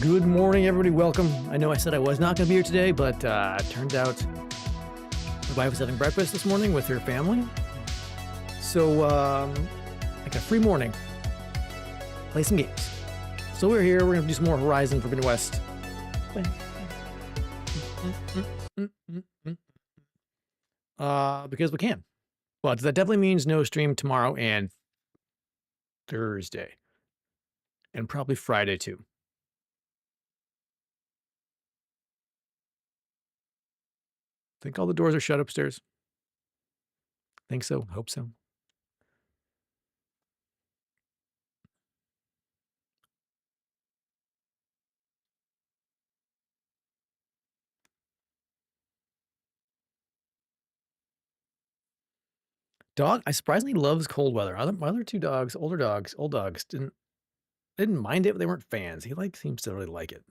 Good morning, everybody. Welcome. I know I said I was not going to be here today, but it turns out my wife was having breakfast this morning with her family. So, like a free morning. Play some games. So we're here. We're going to do some more Horizon Forbidden West. Because we can. But that definitely means no stream tomorrow and Thursday. And probably Friday, too. Think all the doors are shut upstairs? Think so. Hope so. Dog, I surprisingly loves cold weather. My other two dogs, old dogs, didn't mind it, but they weren't fans. He seems to really like it.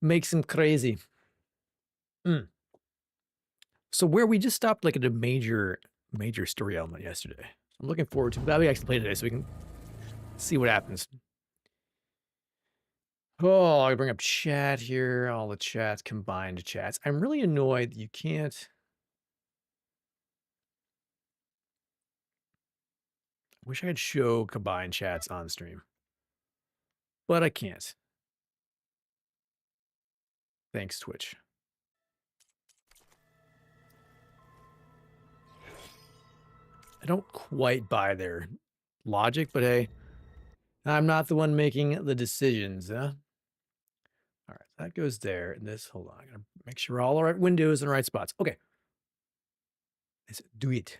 Makes him crazy. So where we just stopped like at a major story element yesterday. I'm looking forward to it. Glad we actually played today so we can see what happens. Oh, I bring up chat here, all the chats, combined chats. I'm really annoyed that you can't. I wish I could show combined chats on stream, but I can't. Thanks, Twitch. I don't quite buy their logic, but hey, I'm not the one making the decisions, huh? All right, that goes there. And this, hold on, I'm gonna make sure all the right windows in the right spots. Okay. Let's do it.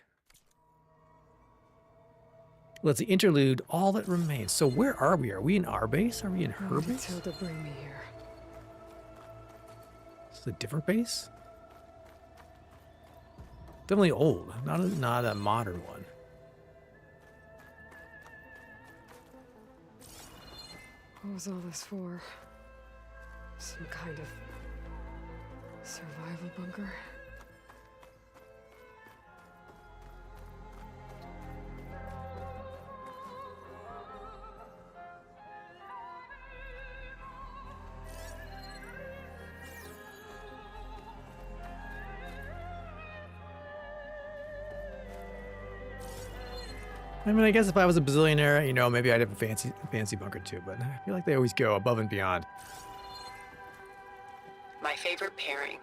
Let's see, interlude, all that remains. So where are we? Are we in our base? Are we in her base? Tilda bring me here? This is a different base? Definitely old, not a modern one. What was all this for? Some kind of survival bunker? I mean, I guess if I was a bazillionaire, you know, maybe I'd have a fancy bunker too, but I feel like they always go above and beyond. My favorite pairing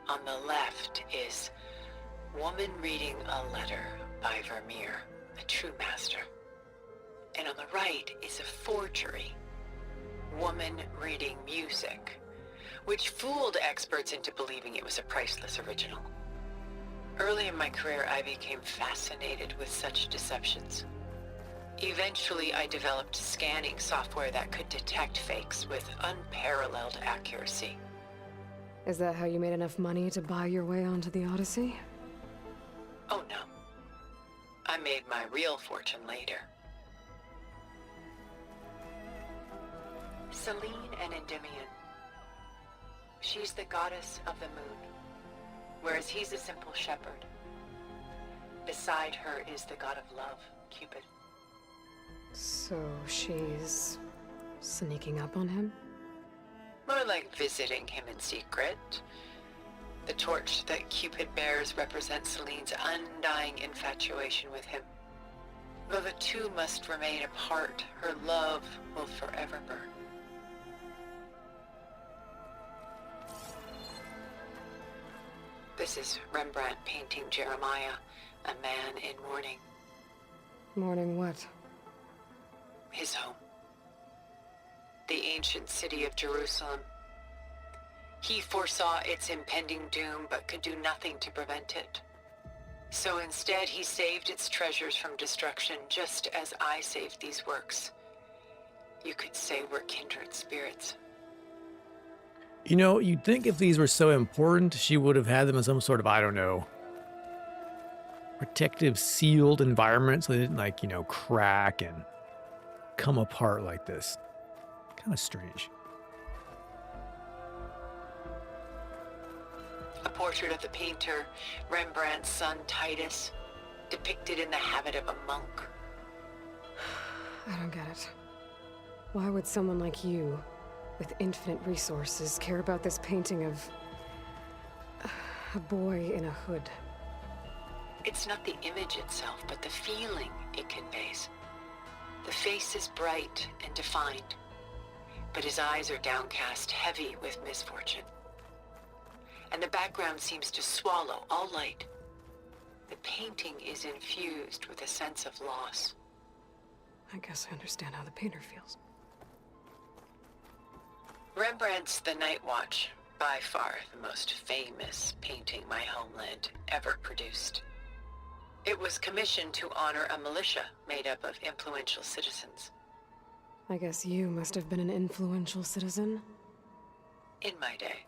on the left is Woman Reading a Letter by Vermeer, a true master. And on the right is a forgery, Woman Reading Music, which fooled experts into believing it was a priceless original. Early in my career, I became fascinated with such deceptions. Eventually, I developed scanning software that could detect fakes with unparalleled accuracy. Is that how you made enough money to buy your way onto the Odyssey? Oh no. I made my real fortune later. Selene and Endymion. She's the goddess of the moon, whereas he's a simple shepherd. Beside her is the god of love, Cupid. So she's sneaking up on him? More like visiting him in secret. The torch that Cupid bears represents Selene's undying infatuation with him. Though the two must remain apart, her love will forever burn. This is Rembrandt painting Jeremiah, a man in mourning. Mourning what? His home. The ancient city of Jerusalem. He foresaw its impending doom, but could do nothing to prevent it. So instead, he saved its treasures from destruction, just as I saved these works. You could say we're kindred spirits. You know, you'd think if these were so important, she would have had them in some sort of, I don't know, protective, sealed environment so they didn't, like, you know, crack and come apart like this. Kind of strange. A portrait of the painter, Rembrandt's son Titus, depicted in the habit of a monk. I don't get it. Why would someone like you, with infinite resources, care about this painting of a boy in a hood? It's not the image itself, but the feeling it conveys. The face is bright and defined, but his eyes are downcast, heavy with misfortune. And the background seems to swallow all light. The painting is infused with a sense of loss. I guess I understand how the painter feels. Rembrandt's The Night Watch, by far the most famous painting my homeland ever produced. It was commissioned to honor a militia made up of influential citizens. I guess you must have been an influential citizen. In my day.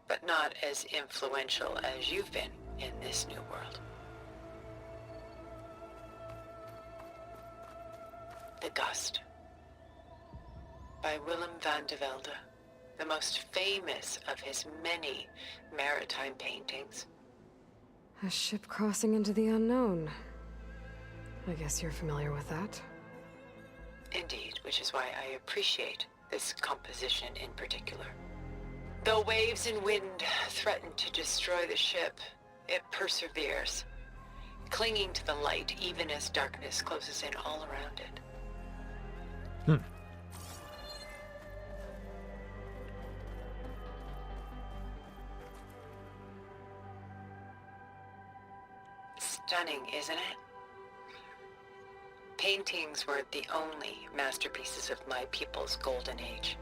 But not as influential as you've been in this new world. The Gust, by Willem van de Velde, the most famous of his many maritime paintings. A ship crossing into the unknown. I guess you're familiar with that. Indeed, which is why I appreciate this composition in particular. Though waves and wind threaten to destroy the ship, it perseveres, clinging to the light even as darkness closes in all around it. Stunning, isn't it? Paintings weren't the only masterpieces of my people's golden age.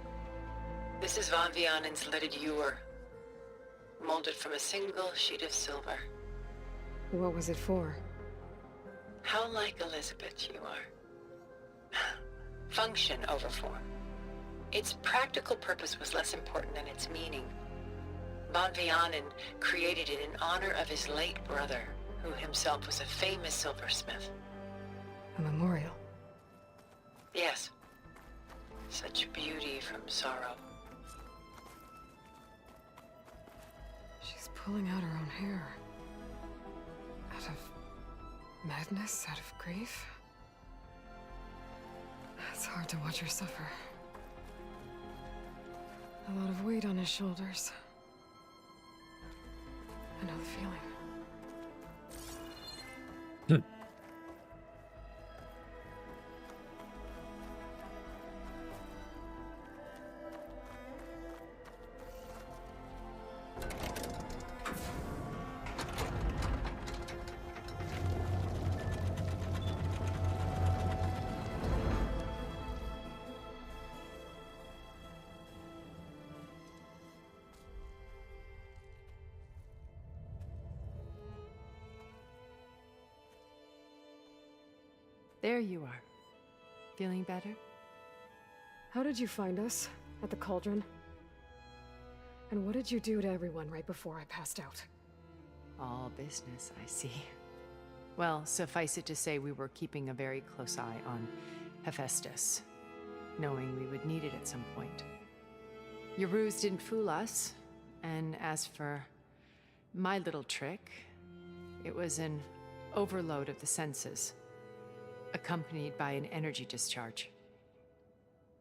This is Van Vianen's leaded ewer, molded from a single sheet of silver. What was it for? How like Elizabeth you are. Function over form. Its practical purpose was less important than its meaning. Van Vianen created it in honor of his late brother, who himself was a famous silversmith. A memorial. Yes. Such beauty from sorrow. She's pulling out her own hair. Out of madness, out of grief. It's hard to watch her suffer. A lot of weight on his shoulders. I know the feeling. There you are. Feeling better? How did you find us? At the cauldron? And what did you do to everyone right before I passed out? All business, I see. Well, suffice it to say we were keeping a very close eye on Hephaestus, knowing we would need it at some point. Your ruse didn't fool us, and as for my little trick, it was an overload of the senses, accompanied by an energy discharge.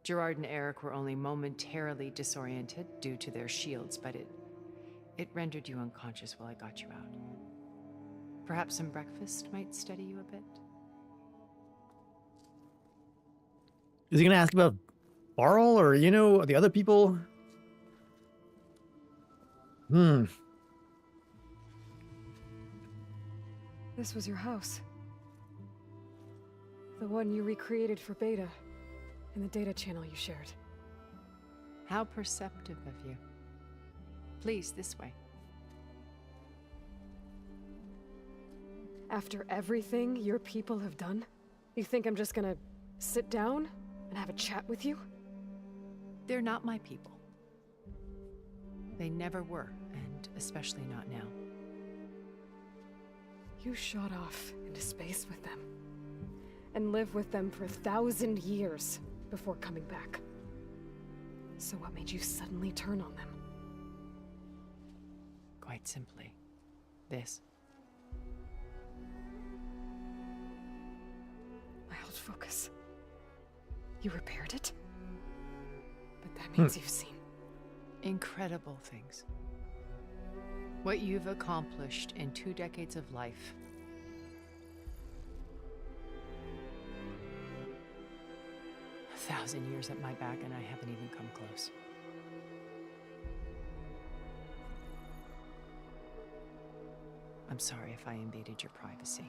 Gerard and Eric were only momentarily disoriented due to their shields, but it rendered you unconscious while I got you out. Perhaps some breakfast might steady you a bit? Is he going to ask about Barl or, the other people? This was your house. The one you recreated for Beta, in the data channel you shared. How perceptive of you. Please, this way. After everything your people have done, you think I'm just gonna sit down and have a chat with you? They're not my people. They never were, and especially not now. You shot off into space with them, and lived with them for 1,000 years before coming back. So what made you suddenly turn on them? Quite simply, this. I held focus. You repaired it? But that means you've seen... Incredible things. What you've accomplished in 2 decades of life. A 1,000 years at my back and I haven't even come close. I'm sorry if I invaded your privacy,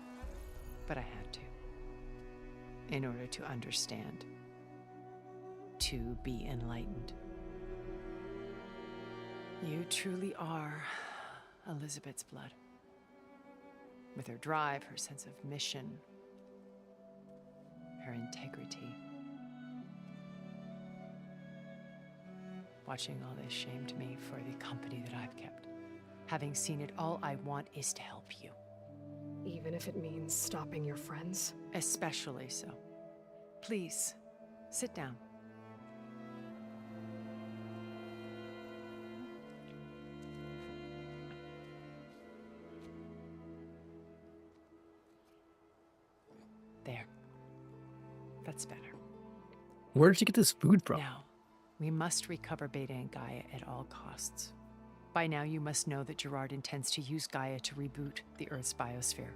but I had to. In order to understand. To be enlightened. You truly are Elizabeth's blood. With her drive, her sense of mission, her integrity. Watching all this shamed me for the company that I've kept. Having seen it, all I want is to help you. Even if it means stopping your friends? Especially so. Please, sit down. There. That's better. Where did you get this food from? Now, we must recover Beta and Gaia at all costs. By now, you must know that Gerard intends to use Gaia to reboot the Earth's biosphere.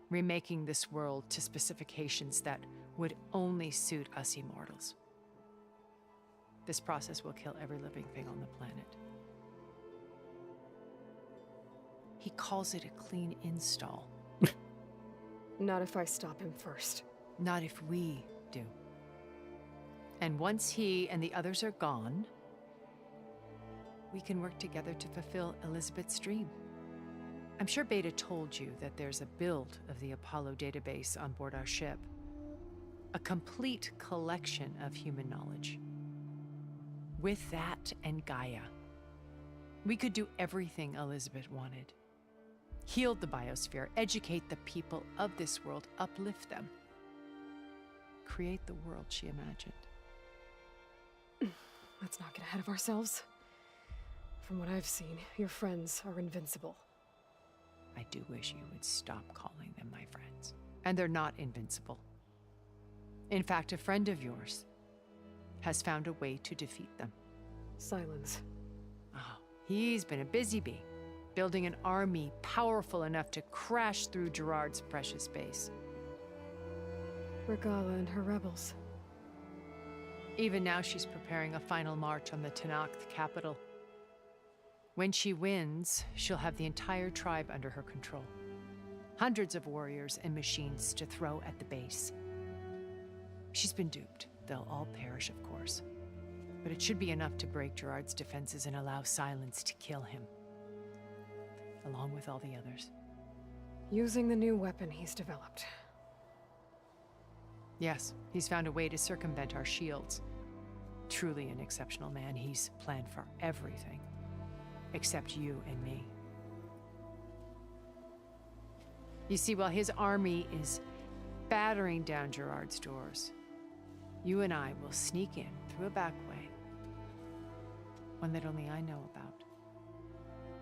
Remaking this world to specifications that would only suit us immortals. This process will kill every living thing on the planet. He calls it a clean install. Not if I stop him first. Not if we do. And once he and the others are gone, we can work together to fulfill Elizabeth's dream. I'm sure Beta told you that there's a build of the Apollo database on board our ship. A complete collection of human knowledge. With that and Gaia, we could do everything Elizabeth wanted. Heal the biosphere, educate the people of this world, uplift them. Create the world she imagined. Let's not get ahead of ourselves. From what I've seen, your friends are invincible. I do wish you would stop calling them my friends. And they're not invincible. In fact, a friend of yours has found a way to defeat them. Silence. Oh, he's been a busy bee, building an army powerful enough to crash through Gerard's precious base. Regala and her rebels. Even now, she's preparing a final march on the Tenakth capital. When she wins, she'll have the entire tribe under her control. Hundreds of warriors and machines to throw at the base. She's been duped. They'll all perish, of course. But it should be enough to break Gerard's defenses and allow Silence to kill him. Along with all the others. Using the new weapon he's developed. Yes, he's found a way to circumvent our shields. Truly an exceptional man. He's planned for everything. Except you and me. You see, while his army is battering down Gerard's doors, you and I will sneak in through a back way. One that only I know about.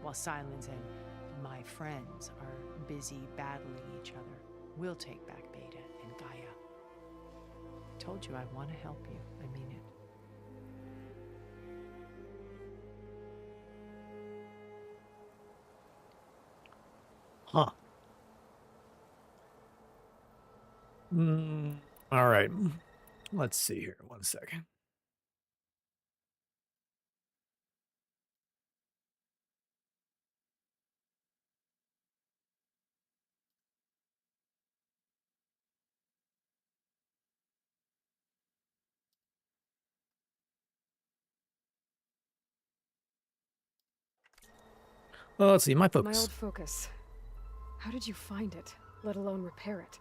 While Silence and my friends are busy battling each other, we'll take back Beta and Gaia. I told you I want to help you. I mean it. Huh. All right. Let's see here. 1 second. Well, let's see. My My focus. old focus. How did you find it, let alone repair it?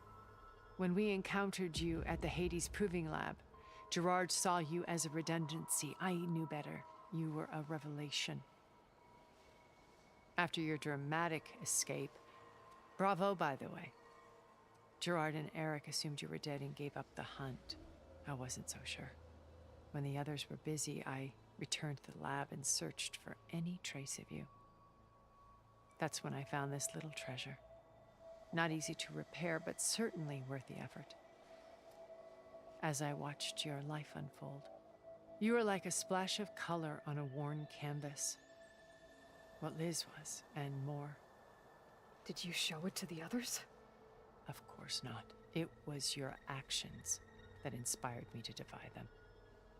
When we encountered you at the Hades Proving Lab, Gerard saw you as a redundancy. I knew better. You were a revelation. After your dramatic escape, bravo, by the way. Gerard and Eric assumed you were dead and gave up the hunt. I wasn't so sure. When the others were busy, I returned to the lab and searched for any trace of you. That's when I found this little treasure. Not easy to repair, but certainly worth the effort. as I watched your life unfold. You were like a splash of color on a worn canvas. What Liz was, and more. Did you show it to the others? Of course not. It was your actions that inspired me to defy them.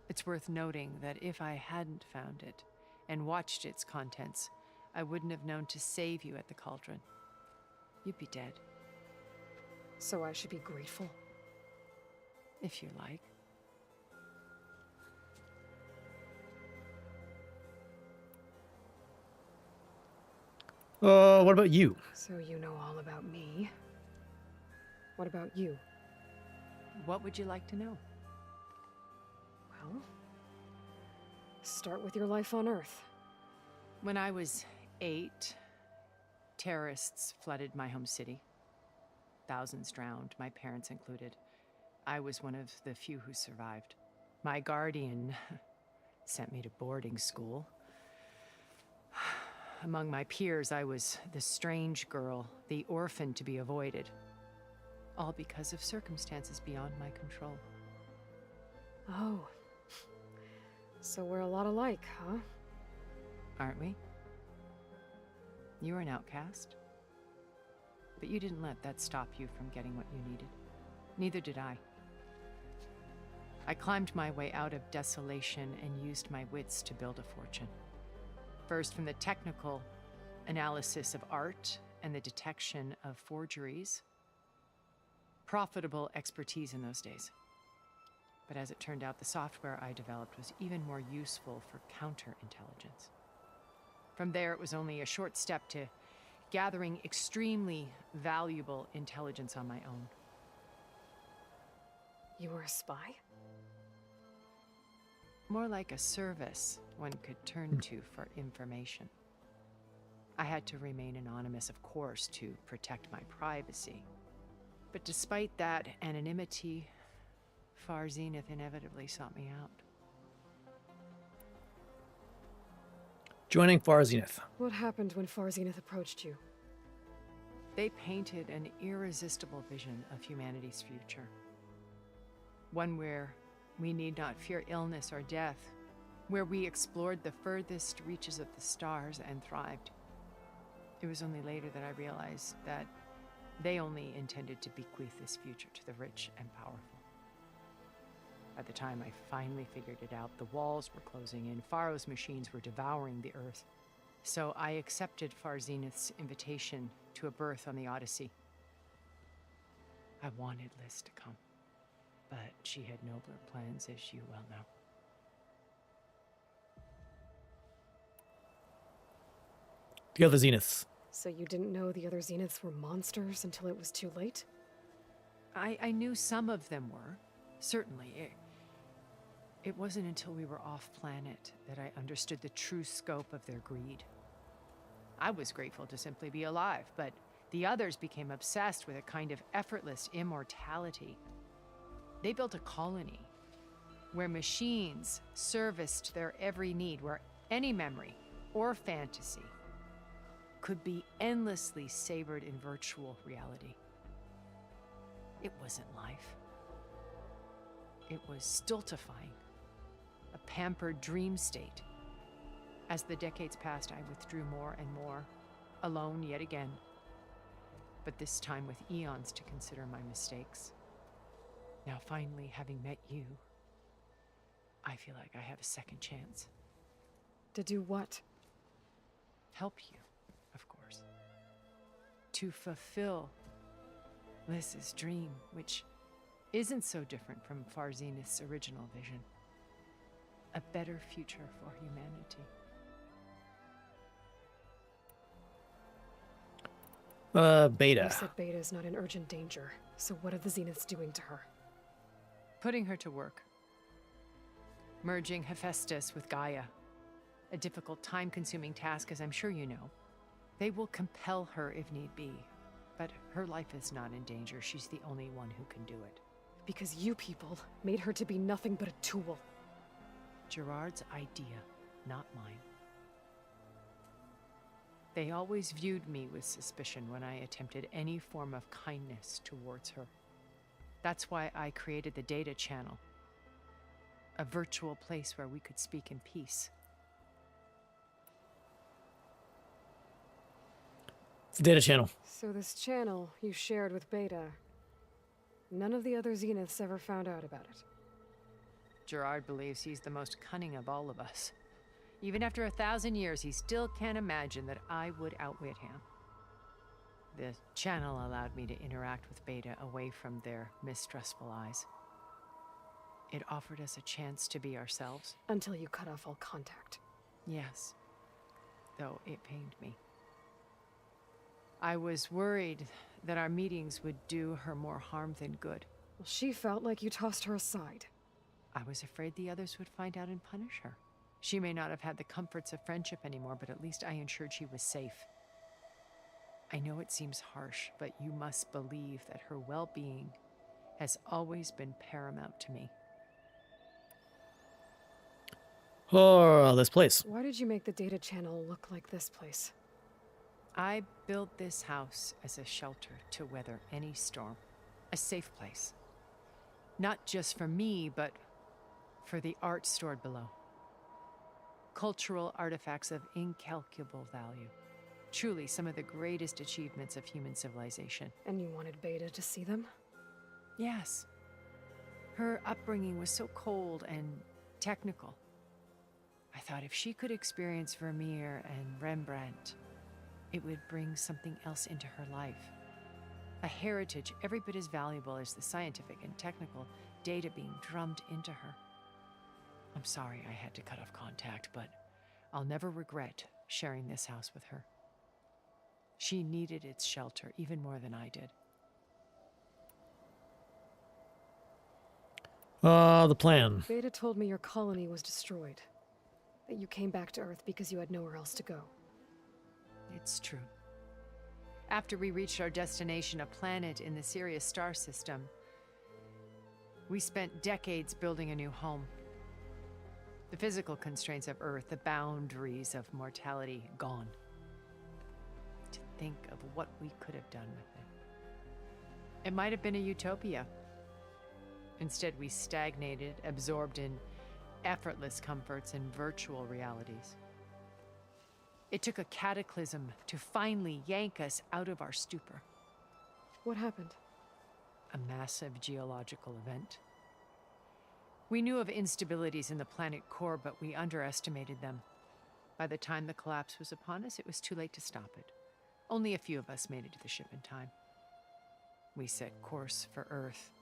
It's worth noting that if I hadn't found it and watched its contents, I wouldn't have known to save you at the cauldron. You'd be dead. So I should be grateful? If you like. What about you? So you know all about me. What about you? What would you like to know? Well, start with your life on Earth. When I was 8, terrorists flooded my home city. Thousands drowned, my parents included. I was one of the few who survived. My guardian sent me to boarding school. Among my peers, I was the strange girl, the orphan to be avoided. All because of circumstances beyond my control. Oh. So we're a lot alike, huh? Aren't we? You were an outcast. But you didn't let that stop you from getting what you needed. Neither did I. I climbed my way out of desolation and used my wits to build a fortune. First, from the technical analysis of art and the detection of forgeries. Profitable expertise in those days. But as it turned out, the software I developed was even more useful for counterintelligence. From there, it was only a short step to gathering extremely valuable intelligence on my own. You were a spy? More like a service one could turn to for information. I had to remain anonymous, of course, to protect my privacy. But despite that anonymity, Far Zenith inevitably sought me out. Joining Far Zenith. What happened when Far Zenith approached you? They painted an irresistible vision of humanity's future. One where we need not fear illness or death, where we explored the furthest reaches of the stars and thrived. It was only later that I realized that they only intended to bequeath this future to the rich and powerful. By the time I finally figured it out, the walls were closing in, Pharaoh's machines were devouring the earth. So I accepted Far Zenith's invitation to a berth on the Odyssey. I wanted Liz to come, but she had nobler plans, as you well know. The other Zeniths. So you didn't know the other Zeniths were monsters until it was too late? I knew some of them were, certainly. It wasn't until we were off-planet that I understood the true scope of their greed. I was grateful to simply be alive, but the others became obsessed with a kind of effortless immortality. They built a colony where machines serviced their every need, where any memory or fantasy could be endlessly savored in virtual reality. It wasn't life. It was stultifying, a pampered dream state. As the decades passed, I withdrew more and more, alone yet again, but this time with eons to consider my mistakes. Now finally, having met you, I feel like I have a second chance. To do what? Help you, of course. To fulfill Liz's dream, which isn't so different from Far Zenith's original vision. A better future for humanity. Beta. You said Beta is not in urgent danger, so what are the Zeniths doing to her? Putting her to work. Merging Hephaestus with Gaia. A difficult, time-consuming task, as I'm sure you know. They will compel her if need be, but her life is not in danger. She's the only one who can do it. Because you people made her to be nothing but a tool. Gerard's idea, not mine. They always viewed me with suspicion when I attempted any form of kindness towards her. That's why I created the data channel. A virtual place where we could speak in peace. It's the data channel. So this channel you shared with Beta, none of the other Zeniths ever found out about it. Gerard believes he's the most cunning of all of us. Even after 1,000 years, he still can't imagine that I would outwit him. The channel allowed me to interact with Beta away from their mistrustful eyes. It offered us a chance to be ourselves. Until you cut off all contact. Yes, though it pained me. I was worried that our meetings would do her more harm than good. Well, she felt like you tossed her aside. I was afraid the others would find out and punish her. She may not have had the comforts of friendship anymore, but at least I ensured she was safe. I know it seems harsh, but you must believe that her well-being has always been paramount to me. Oh, this place. Why did you make the data channel look like this place? I built this house as a shelter to weather any storm. A safe place. Not just for me, but for the art stored below. Cultural artifacts of incalculable value. Truly some of the greatest achievements of human civilization. And you wanted Beta to see them? Yes. Her upbringing was so cold and technical. I thought if she could experience Vermeer and Rembrandt, it would bring something else into her life. A heritage every bit as valuable as the scientific and technical data being drummed into her. I'm sorry I had to cut off contact, but I'll never regret sharing this house with her. She needed its shelter even more than I did. The plan. Beta told me your colony was destroyed. That you came back to Earth because you had nowhere else to go. It's true. After we reached our destination, a planet in the Sirius star system, we spent decades building a new home. The physical constraints of Earth, the boundaries of mortality, gone. To think of what we could have done with it. It might have been a utopia. Instead, we stagnated, absorbed in effortless comforts and virtual realities. It took a cataclysm to finally yank us out of our stupor. What happened? A massive geological event. We knew of instabilities in the planet core, but we underestimated them. By the time the collapse was upon us, it was too late to stop it. Only a few of us made it to the ship in time. We set course for Earth,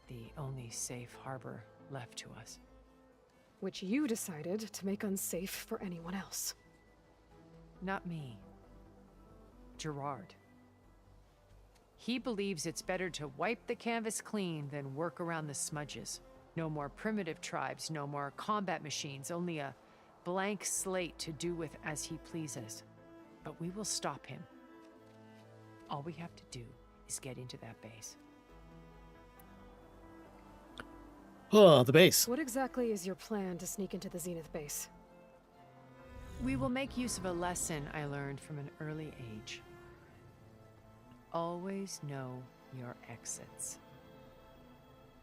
the only safe harbor left to us. Which you decided to make unsafe for anyone else. Not me. Gerard. He believes it's better to wipe the canvas clean than work around the smudges. No more primitive tribes, no more combat machines, only a blank slate to do with as he pleases. But we will stop him. All we have to do is get into that base. Oh, the base. What exactly is your plan to sneak into the Zenith base? We will make use of a lesson I learned from an early age. Always know your exits.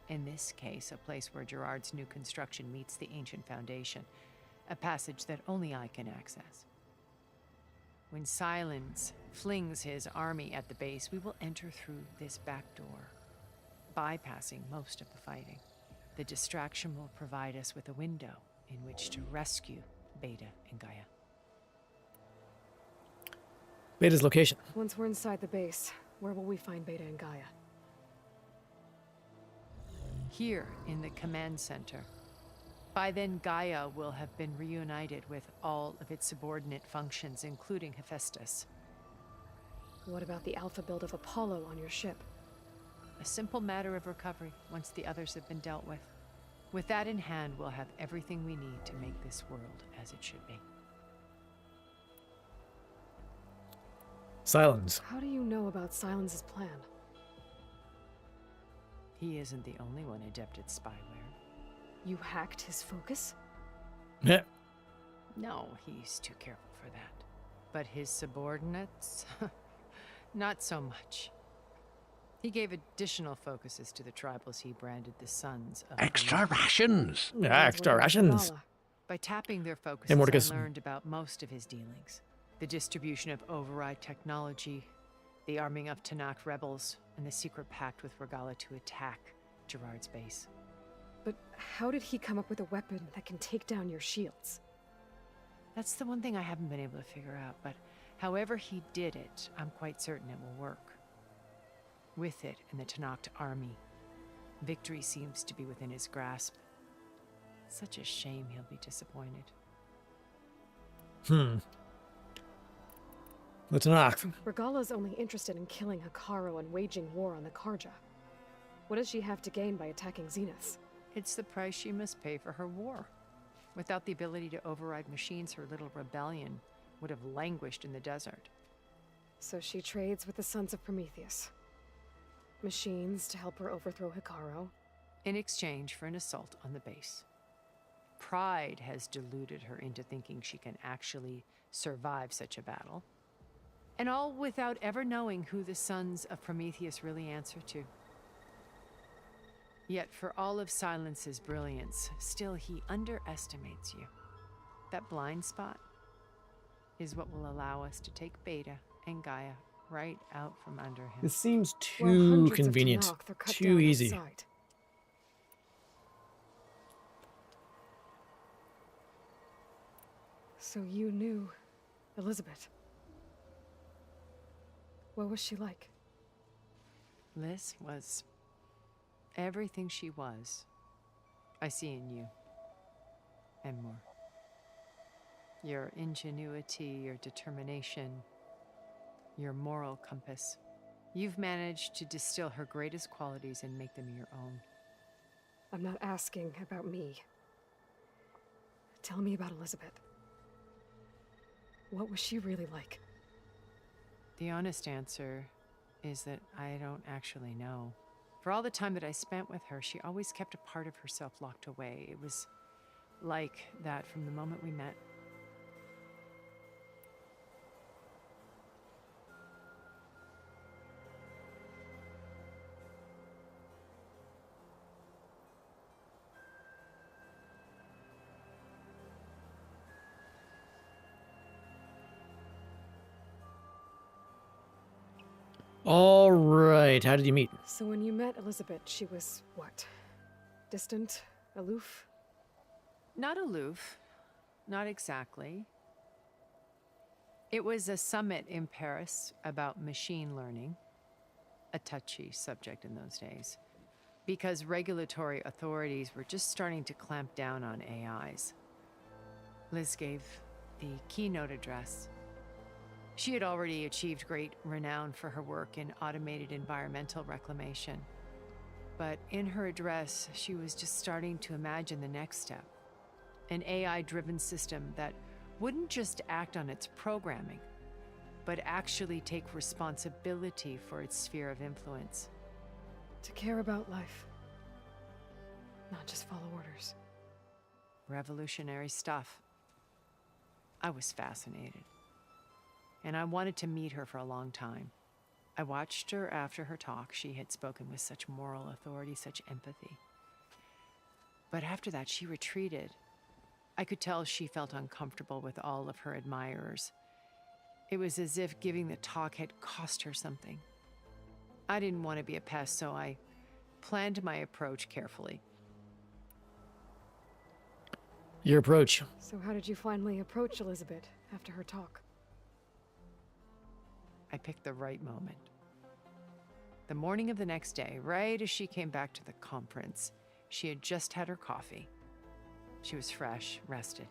In this case, a place where Gerard's new construction meets the ancient foundation, a passage that only I can access. When Silence flings his army at the base, we will enter through this back door, bypassing most of the fighting. The distraction will provide us with a window in which to rescue Beta and Gaia. Beta's location. Once we're inside the base, where will we find Beta and Gaia? Here in the command center. By then, Gaia will have been reunited with all of its subordinate functions, including Hephaestus. What about the alpha build of Apollo on your ship? A simple matter of recovery once the others have been dealt with. With that in hand, we'll have everything we need to make this world as it should be. Silence. How do you know about Silence's plan? He isn't the only one adept at spyware. You hacked his focus? Yeah. No, he's too careful for that. But his subordinates? Not so much. He gave additional focuses to the tribals he branded the sons of Extra rations. Yeah, extra rations. Regala. By tapping their focuses, Hey, Mordecai. I learned about most of his dealings. The distribution of override technology, the arming of Tanakh rebels, and the secret pact with Regala to attack Gerard's base. But how did he come up with a weapon that can take down your shields? That's the one thing I haven't been able to figure out, but however he did it, I'm quite certain it will work. With it and the Tanakh army, victory seems to be within his grasp. Such a shame he'll be disappointed. The Tanakh. Regala's only interested in killing Hekarro and waging war on the Karja. What does she have to gain by attacking Zeniths? It's the price she must pay for her war. Without the ability to override machines, her little rebellion would have languished in the desert. So she trades with the Sons of Prometheus. Machines to help her overthrow Hekarro. In exchange for an assault on the base. Pride has deluded her into thinking she can actually survive such a battle. And all without ever knowing who the Sons of Prometheus really answer to. Yet for all of Silence's brilliance, still he underestimates you. That blind spot is what will allow us to take Beta and Gaia right out from under him. This seems Well, too hundreds of convenient. Tanakh, they're cut Too down easy. outside. So you knew Elizabeth. What was she like? Liz was everything she was. I see in you. And more. Your ingenuity, your determination, your moral compass. You've managed to distill her greatest qualities and make them your own. I'm not asking about me. Tell me about Elizabeth. What was she really like? The honest answer is that I don't actually know. For all the time that I spent with her, she always kept a part of herself locked away. It was like that from the moment we met. All right. How did you meet? So when you met Elizabeth, she was what? Distant? Aloof? Not aloof. Not exactly. It was a summit in Paris about machine learning, a touchy subject in those days, because regulatory authorities were just starting to clamp down on AIs. Liz gave the keynote address. She had already achieved great renown for her work in automated environmental reclamation. But in her address, she was just starting to imagine the next step. An AI-driven system that wouldn't just act on its programming, but actually take responsibility for its sphere of influence. To care about life. Not just follow orders. Revolutionary stuff. I was fascinated. And I wanted to meet her for a long time. I watched her after her talk. She had spoken with such moral authority, such empathy. But after that, she retreated. I could tell she felt uncomfortable with all of her admirers. It was as if giving the talk had cost her something. I didn't want to be a pest, so I planned my approach carefully. Your approach. So how did you finally approach Elizabeth after her talk? I picked the right moment. The morning of the next day, right as she came back to the conference, she had just had her coffee. She was fresh, rested.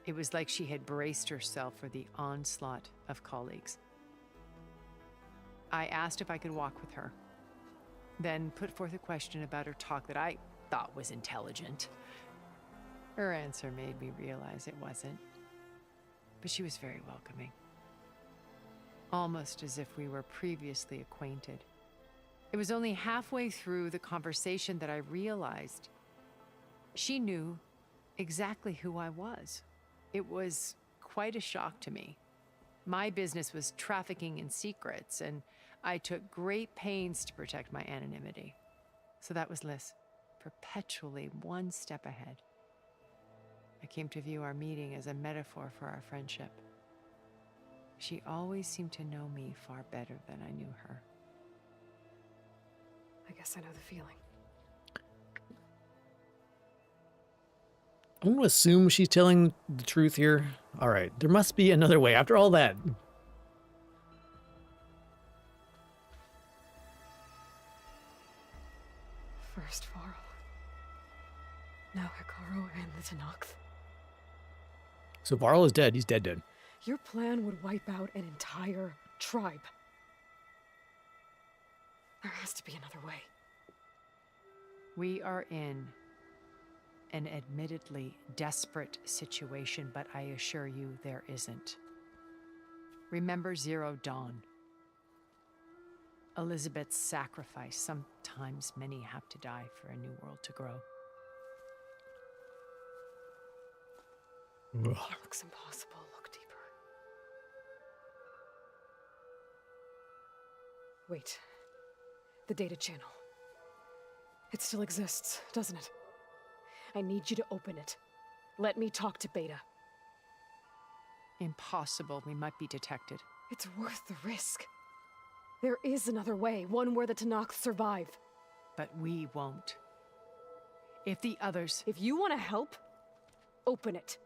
It was like she had braced herself for the onslaught of colleagues. I asked if I could walk with her, then put forth a question about her talk that I thought was intelligent. Her answer made me realize it wasn't, but she was very welcoming. Almost as if we were previously acquainted. It was only halfway through the conversation that I realized she knew exactly who I was. It was quite a shock to me. My business was trafficking in secrets, and I took great pains to protect my anonymity. So that was Liz, perpetually one step ahead. I came to view our meeting as a metaphor for our friendship. She always seemed to know me far better than I knew her. I guess I know the feeling. I'm going to assume she's telling the truth here. All right, there must be another way after all that. First Varl. Now Hikaru and the Tenakth. So Varl is dead. He's dead. Your plan would wipe out an entire tribe. There has to be another way. We are in an admittedly desperate situation, but I assure you there isn't. Remember Zero Dawn. Elizabeth's sacrifice. Sometimes many have to die for a new world to grow. It looks impossible. Look deeper. Wait. The data channel. It still exists, doesn't it? I need you to open it. Let me talk to Beta. Impossible. We might be detected. It's worth the risk. There is another way, one where the Tenakth survive. But we won't. If the others... If you want to help, open it.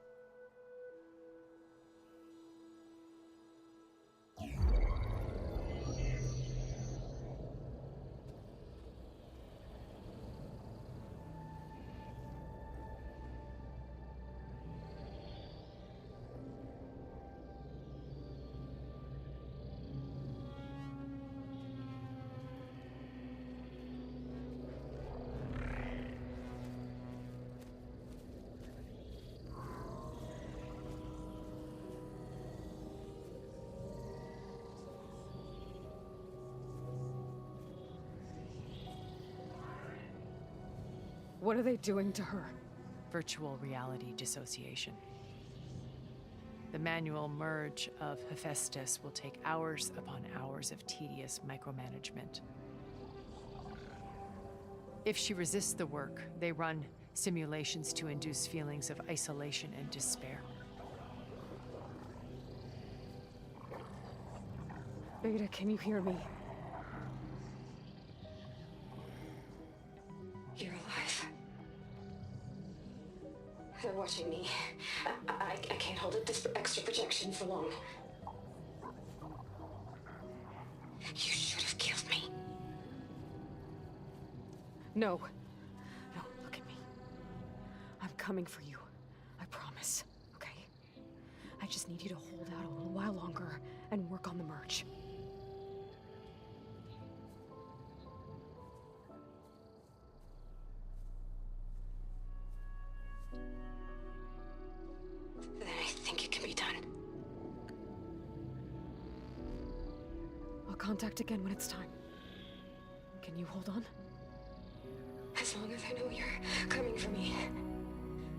What are they doing to her? Virtual reality dissociation. The manual merge of Hephaestus will take hours upon hours of tedious micromanagement. If she resists the work, they run simulations to induce feelings of isolation and despair. Beta, can you hear me? You're alive. They're watching me. I can't hold up this extra projection for long. You should have killed me. No. No, look at me. I'm coming for you. I promise, okay? I just need you to hold out a little while longer and work on the merge. Then I think it can be done. I'll contact again when it's time. Can you hold on? As long as I know you're coming for me,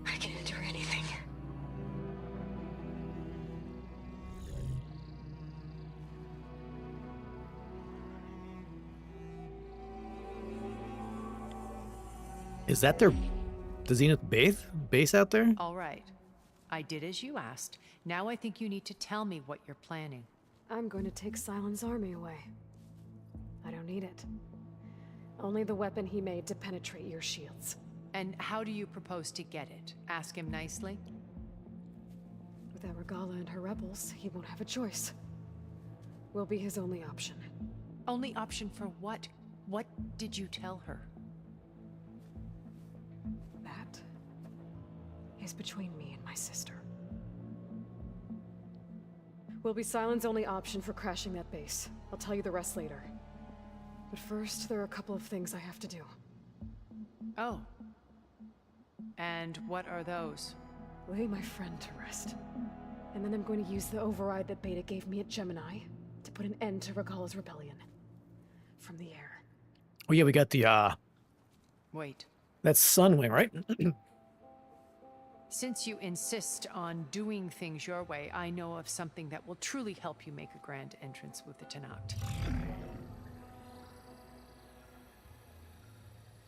I can endure anything. Is that the Zenith base out there? All right. I did as you asked. Now I think you need to tell me what you're planning. I'm going to take Silent's army away. I don't need it. Only the weapon he made to penetrate your shields. And how do you propose to get it? Ask him nicely? Without Regala and her rebels, he won't have a choice. We'll be his only option. Only option for what? What did you tell her? That is between me and my sister. Will be Silent's only option for crashing that base. I'll tell you the rest later. But first, there are a couple of things I have to do. Oh. And what are those? Lay my friend to rest. And then I'm going to use the override that Beta gave me at Gemini to put an end to Regala's rebellion. From the air. Oh yeah, we got the Wait. that's Sunwing, right? Since you insist on doing things your way, I know of something that will truly help you make a grand entrance with the Tenakth.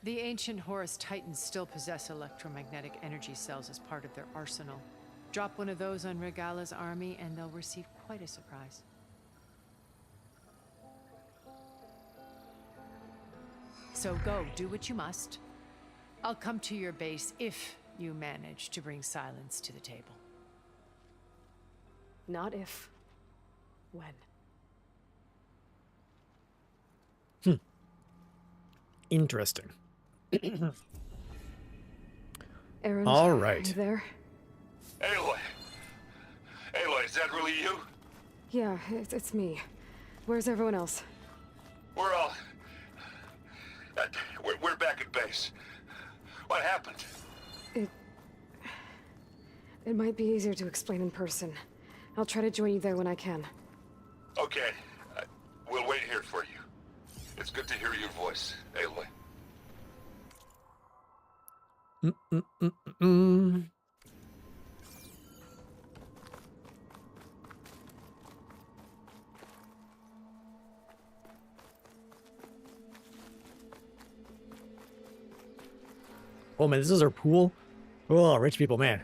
The ancient Horus Titans still possess electromagnetic energy cells as part of their arsenal. Drop one of those on Regala's army and they'll receive quite a surprise. So go, do what you must. I'll come to your base if you manage to bring silence to the table. Not if. When. Interesting. Aaron, All are right. you there? Aloy! Aloy, is that really you? Yeah, it's me. Where's everyone else? We're all... we're back at base. What happened? It might be easier to explain in person. I'll try to join you there when I can. Okay. We'll wait here for you. It's good to hear your voice, Aloy. Oh man, this is our pool. Oh, rich people, man.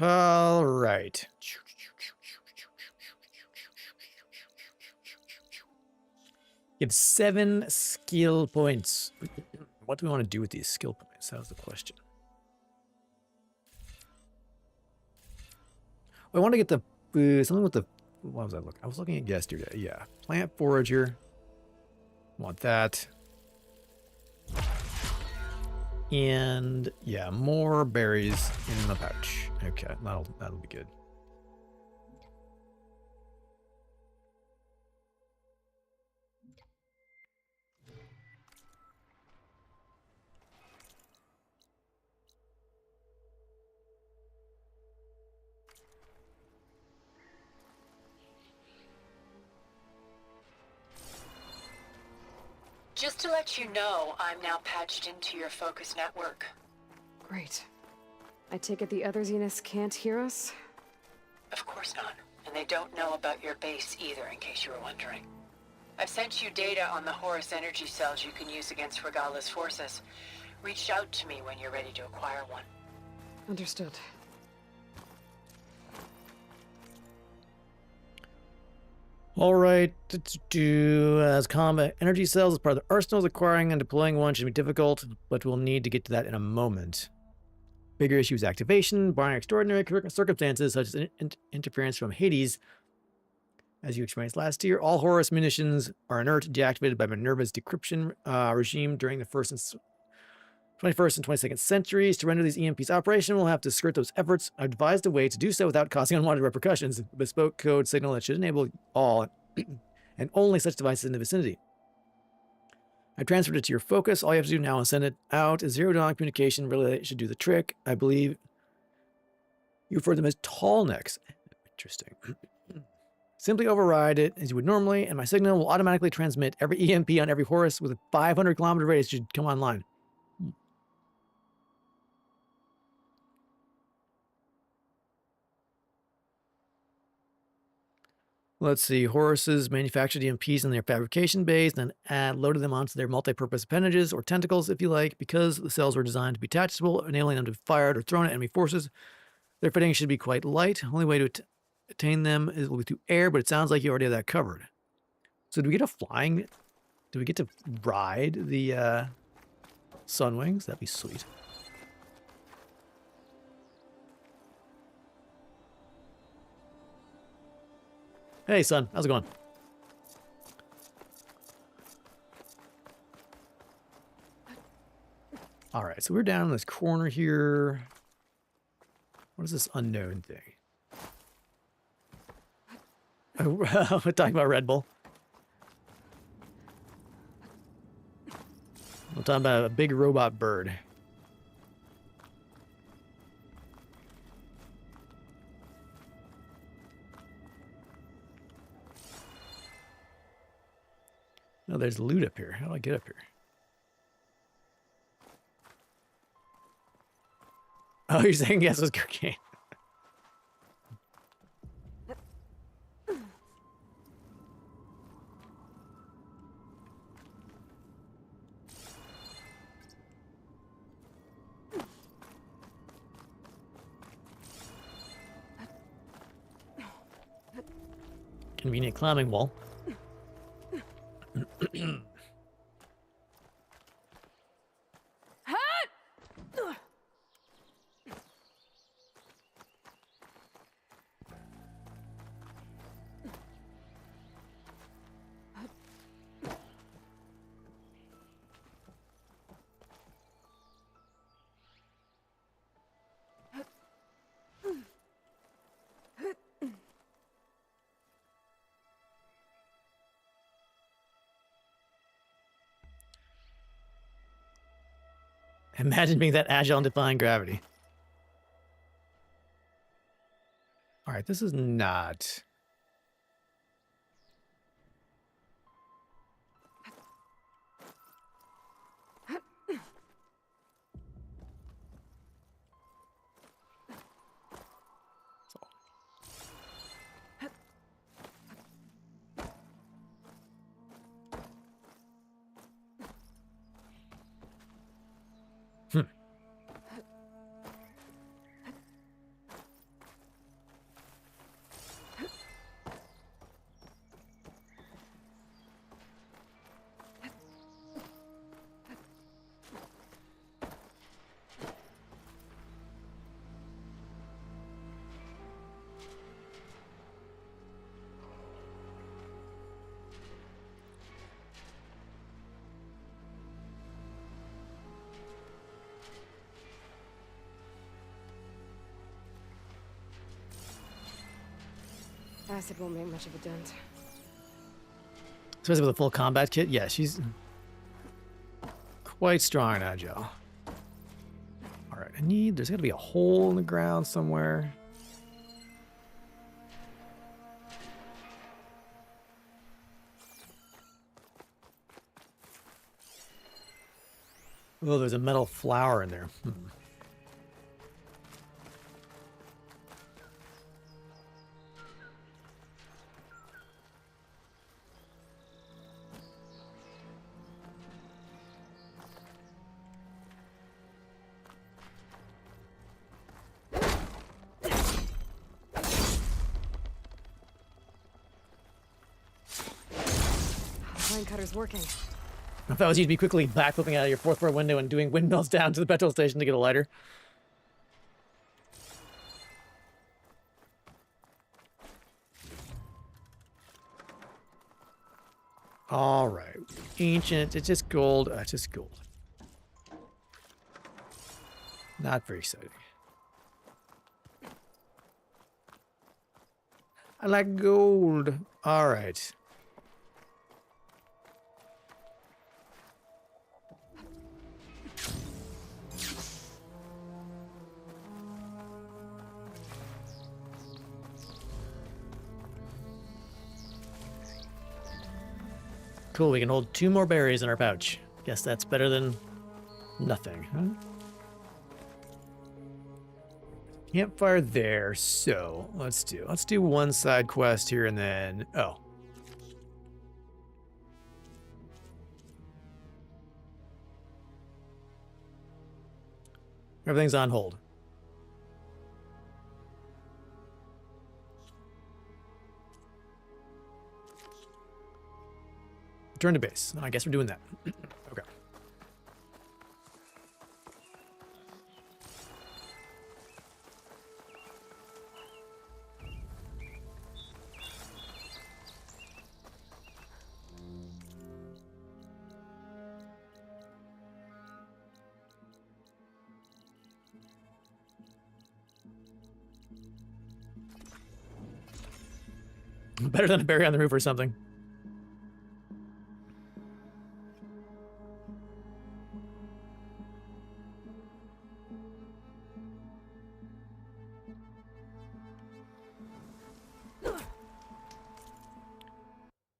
All right. Get 7 skill points. What do we want to do with these skill points? That was the question. I want to get the something with the. What was I looking? I was looking at yesterday. Yeah, plant forager. Want that. And yeah, more berries in the pouch. Okay, that'll be good. Just to let you know, I'm now patched into your focus network. Great. I take it the other Zeniths can't hear us? Of course not. And they don't know about your base either, in case you were wondering. I've sent you data on the Horus energy cells you can use against Regala's forces. Reach out to me when you're ready to acquire one. Understood. All right, as combat energy cells as part of the arsenals, acquiring and deploying one should be difficult, but we'll need to get to that in a moment. Bigger issue is activation, barring extraordinary circumstances such as interference from Hades. As you experienced last year, all Horus munitions are inert, deactivated by Minerva's decryption regime during the 21st and 22nd centuries. To render these EMPs operational, we'll have to skirt those efforts. I've devised a way to do so without causing unwanted repercussions. A bespoke code signal that should enable all and only such devices in the vicinity. I transferred it to your focus. All you have to do now is send it out. A zero-dawn communication relay should do the trick. I believe you refer to them as tall necks. Interesting. Simply override it as you would normally, and my signal will automatically transmit every EMP on every Horus with a 500-kilometer radius should come online. Let's see, Horuses manufactured EMPs in their fabrication bays, then loaded them onto their multi-purpose appendages or tentacles, if you like, because the cells were designed to be detachable, enabling them to be fired or thrown at enemy forces. Their fitting should be quite light. Only way to attain them will be through air, but it sounds like you already have that covered. So do we get a flying? Do we get to ride the Sunwings? That'd be sweet. Hey, son. How's it going? All right, so we're down in this corner here. What is this unknown thing? Oh, we're talking about Red Bull. We're talking about a big robot bird. No, there's loot up here. How do I get up here? Oh, you're saying yes, it was cocaine. Convenient climbing wall. Imagine being that agile and defying gravity. All right, this is not. Hmm. Acid won't make much of a dent. Especially with a full combat kit. Yeah, she's quite strong and agile. All right, there's got to be a hole in the ground somewhere. Oh, there's a metal flower in there. Line cutter's working. I thought it was you'd be quickly backflipping out of your fourth floor window and doing windmills down to the petrol station to get a lighter. All right. Ancient. It's just gold. It's just gold. Not very exciting. I like gold. All right. Cool, we can hold 2 more berries in our pouch. Guess that's better than nothing, huh? Campfire there, so let's do one side quest here and then everything's on hold. Return to base. I guess we're doing that. Okay. Better than a berry on the roof or something.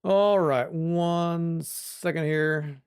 All right, 1 second here.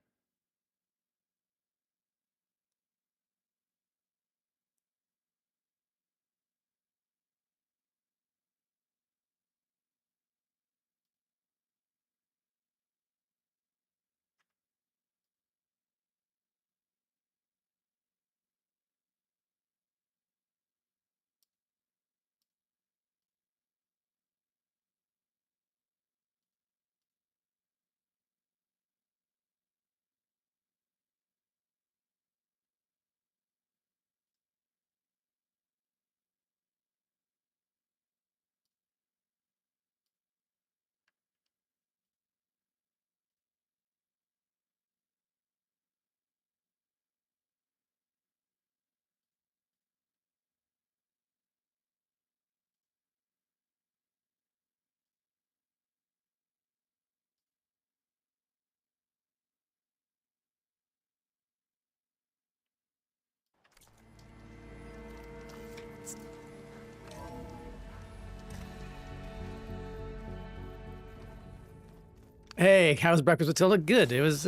Hey, how's breakfast with Tilda? Good. It was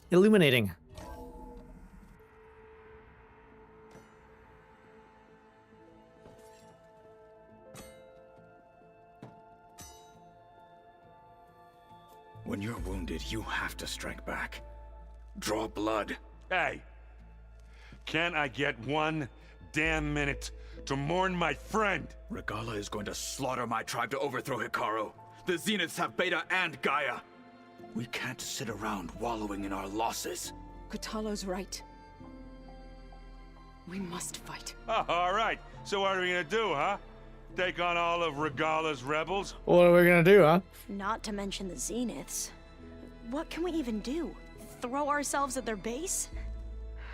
illuminating. When you're wounded, you have to strike back. Draw blood. Hey! Can't I get 1 damn minute to mourn my friend? Regala is going to slaughter my tribe to overthrow Hikaru. The Zeniths have Beta and Gaia. We can't sit around wallowing in our losses. Kutalo's right. We must fight. Oh, all right. So what are we gonna do, huh? Take on all of Regala's rebels? What are we gonna do, huh? Not to mention the Zeniths. What can we even do? Throw ourselves at their base?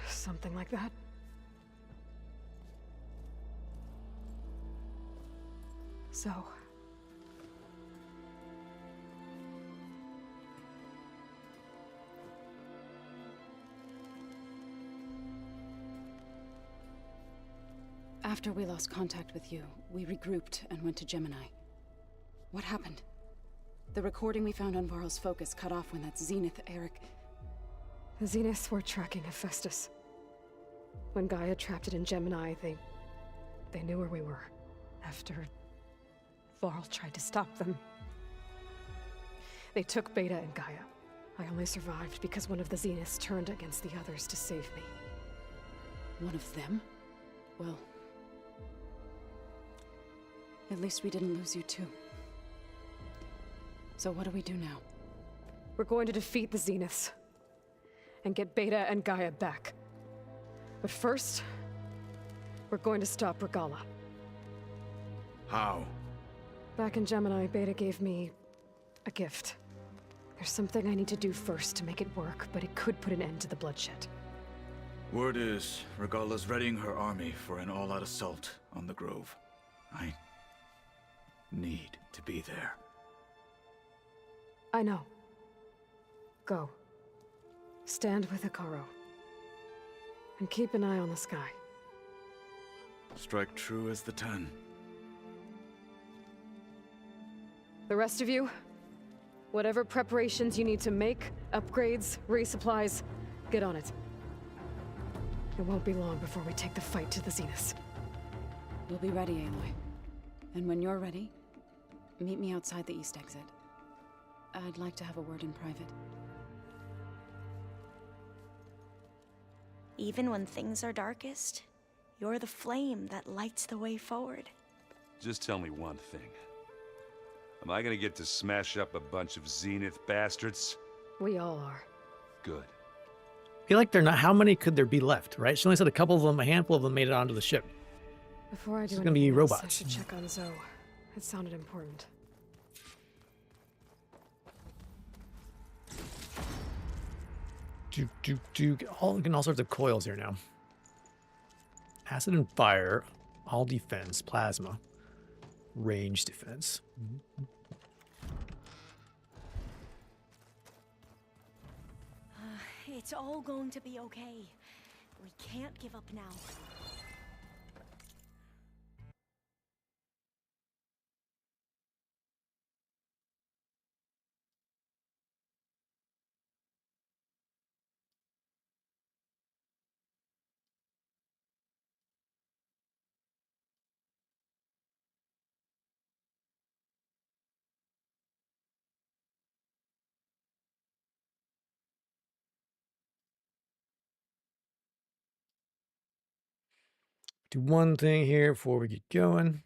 Something like that. So... After we lost contact with you, we regrouped and went to Gemini. What happened? The recording we found on Varl's focus cut off when that Zenith Eric... The Zeniths were tracking Hephaestus. When Gaia trapped it in Gemini, they knew where we were. After Varl tried to stop them. They took Beta and Gaia. I only survived because one of the Zeniths turned against the others to save me. One of them? Well... at least we didn't lose you too. So what do we do now? We're going to defeat the Zeniths. And get Beta and Gaia back. But first... we're going to stop Regala. How? Back in Gemini, Beta gave me... a gift. There's something I need to do first to make it work, but it could put an end to the bloodshed. Word is, Regala's readying her army for an all-out assault on the Grove. I need to be there. I know. Go. Stand with Hikaru. And keep an eye on the sky. Strike true as the 10. The rest of you, whatever preparations you need to make, upgrades, resupplies, get on it. It won't be long before we take the fight to the Zeniths. We'll be ready, Aloy. And when you're ready, meet me outside the east exit. I'd like to have a word in private. Even when things are darkest, you're the flame that lights the way forward. Just tell me one thing. Am I gonna get to smash up a bunch of Zenith bastards? We all are. Good. I feel like they're not. How many could there be left, right? She only said a couple of them, a handful of them made it onto the ship. Before I do It's gonna be anything else, I robots. should check on Zoe. It sounded important. Getting all sorts of coils here now. Acid and fire, all defense, plasma, range defense. It's all going to be okay. We can't give up now. Do one thing here before we get going.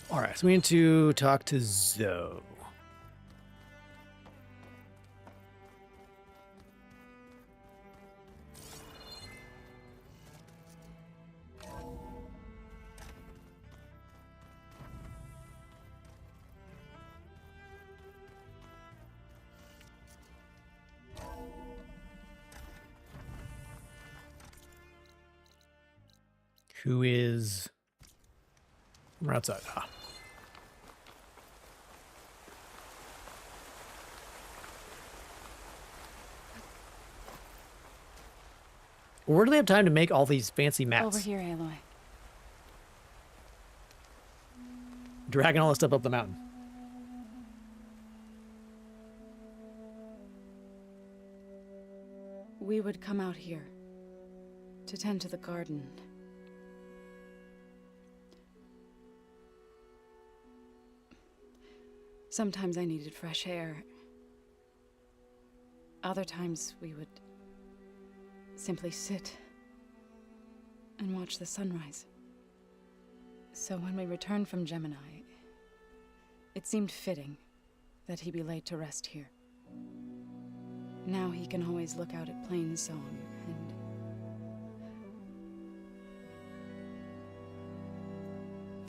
All right, so we need to talk to Zoe. who is... We're outside. Ah. Where do they have time to make all these fancy mats? Over here, Aloy. Dragging all this stuff up the mountain. We would come out here to tend to the garden. Sometimes I needed fresh air. Other times we would simply sit and watch the sunrise. So when we returned from Gemini, it seemed fitting that he be laid to rest here. Now he can always look out at Plainsong and...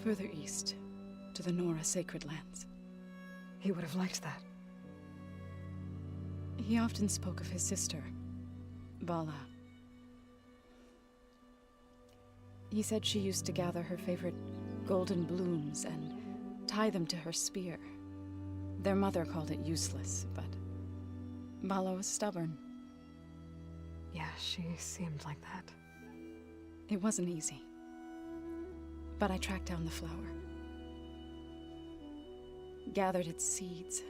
further east, to the Nora sacred lands. He would have liked that. He often spoke of his sister, Vala. He said she used to gather her favorite golden blooms and tie them to her spear. Their mother called it useless, but Vala was stubborn. Yeah, she seemed like that. It wasn't easy. But I tracked down the flower. Gathered its seeds.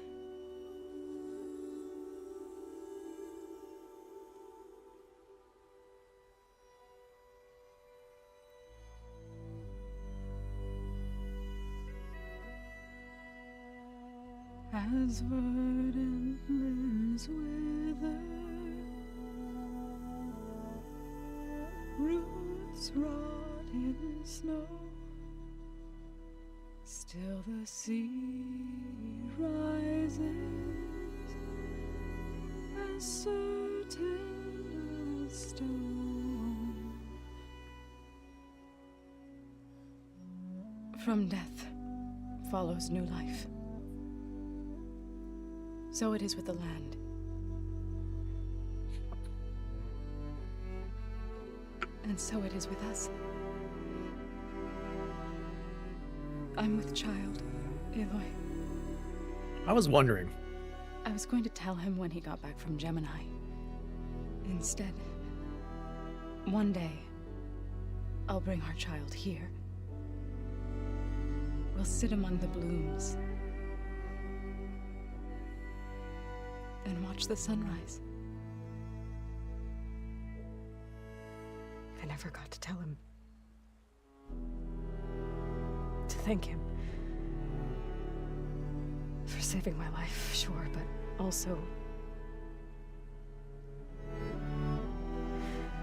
As verdant limbs wither, roots rot in snow, still the sea rises, as certain as stone. From death follows new life. So it is with the land. And so it is with us. I'm with child, Aloy. I was wondering. I was going to tell him when he got back from Gemini. Instead, one day, I'll bring our child here. We'll sit among the blooms and watch the sunrise. I never got to tell him. To thank him. For saving my life, sure, but also...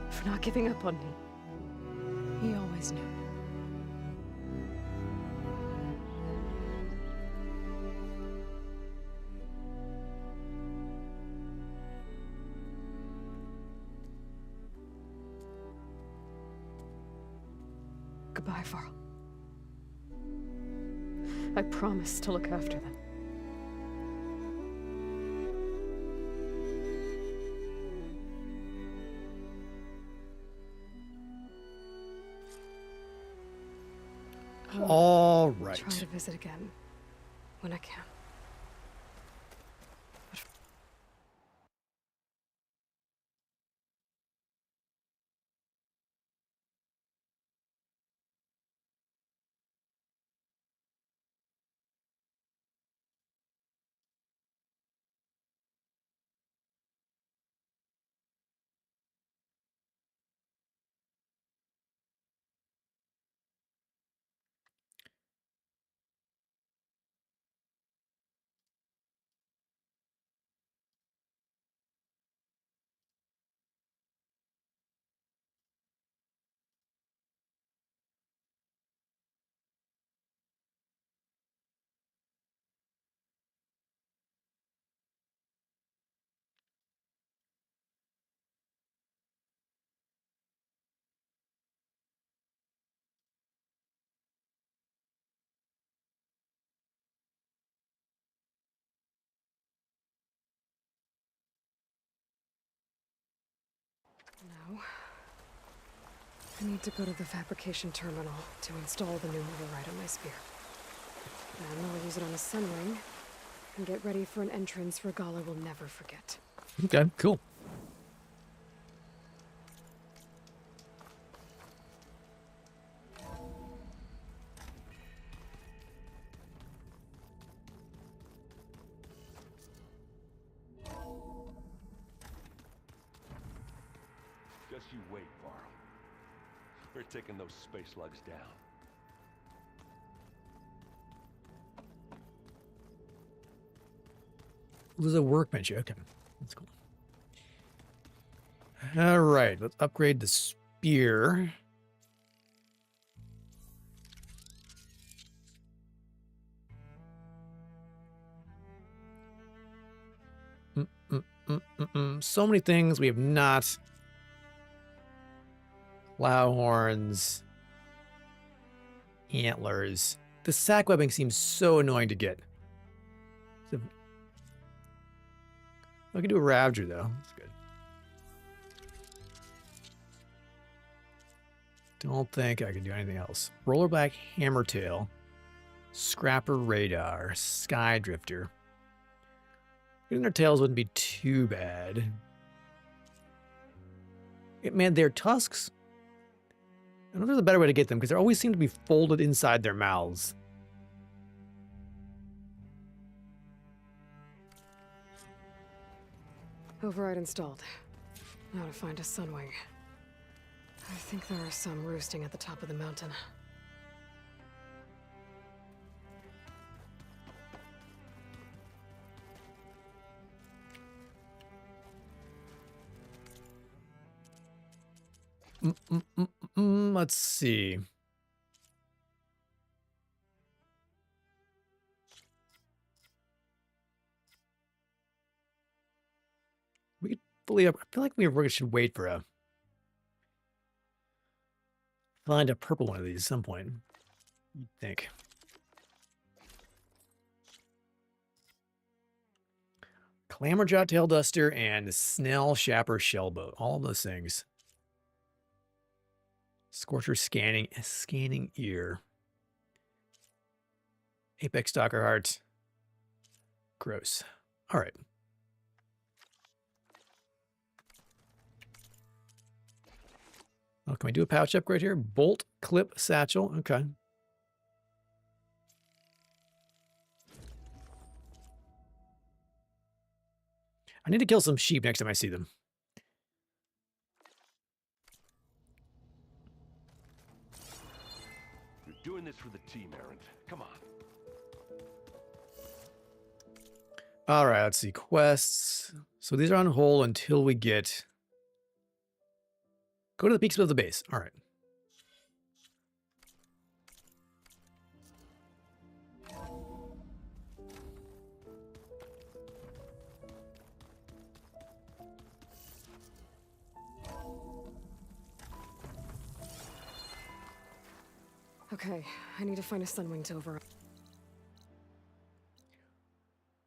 for not giving up on me. He always knew. Goodbye, Varl. I promise to look after them. All right. Try to visit again when I can. Now, I need to go to the fabrication terminal to install the new override on my spear. Then I'll use it on a sunwing and get ready for an entrance Regala will never forget. Okay, cool. Just you wait, Varl. We're taking those space lugs down. There's a workbench. Okay, that's cool. All right, let's upgrade the spear. So many things we have not. Plow horns. Antlers. The sack webbing seems so annoying to get. So, I can do a Ravager though. That's good. Don't think I can do anything else. Rollerback Hammertail. Scrapper Radar. Sky Drifter. Getting their tails wouldn't be too bad. Man, their tusks. I don't know if there's a better way to get them because they always seem to be folded inside their mouths. Override installed. Now to find a sunwing. I think there are some roosting at the top of the mountain. Let's see. We could fully up. I feel like we really should wait for a find a purple one of these at some point. You'd think. Clamorjaw Tail Duster and Snell Shapper Shellboat. All of those things. Scorcher scanning ear. Apex Stalker Heart. Gross. All right. Oh, can we do a pouch upgrade here? Bolt clip satchel. Okay. I need to kill some sheep next time I see them. You're doing this for the team, Errant. Come on. All right, let's see. Quests. So these are on hold until we get... Go to the peaks of the base. All right. Okay, I need to find a sunwing to override.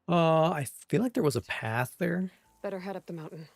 I feel like there was a path there. Better head up the mountain.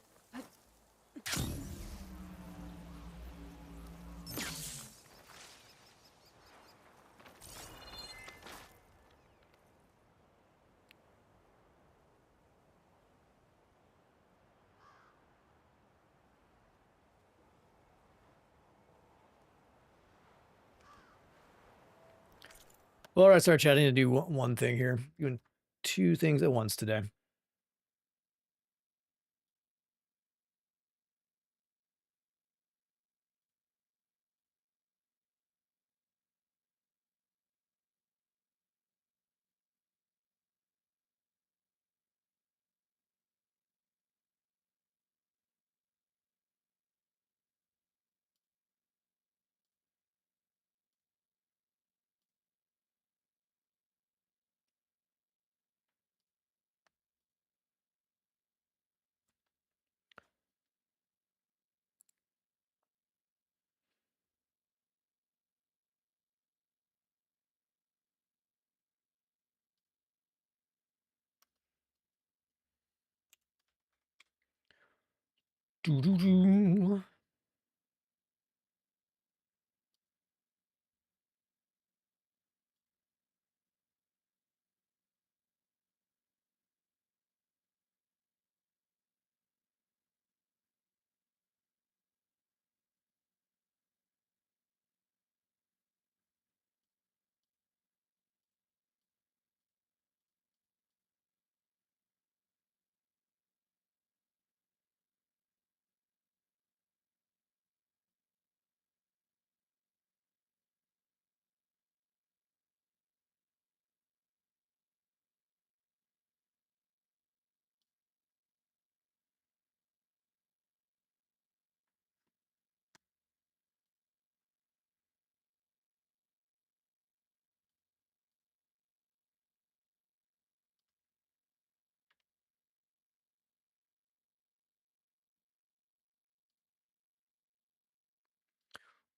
All right, start chatting to do one thing here. Doing two things at once today. Doo-doo-doo.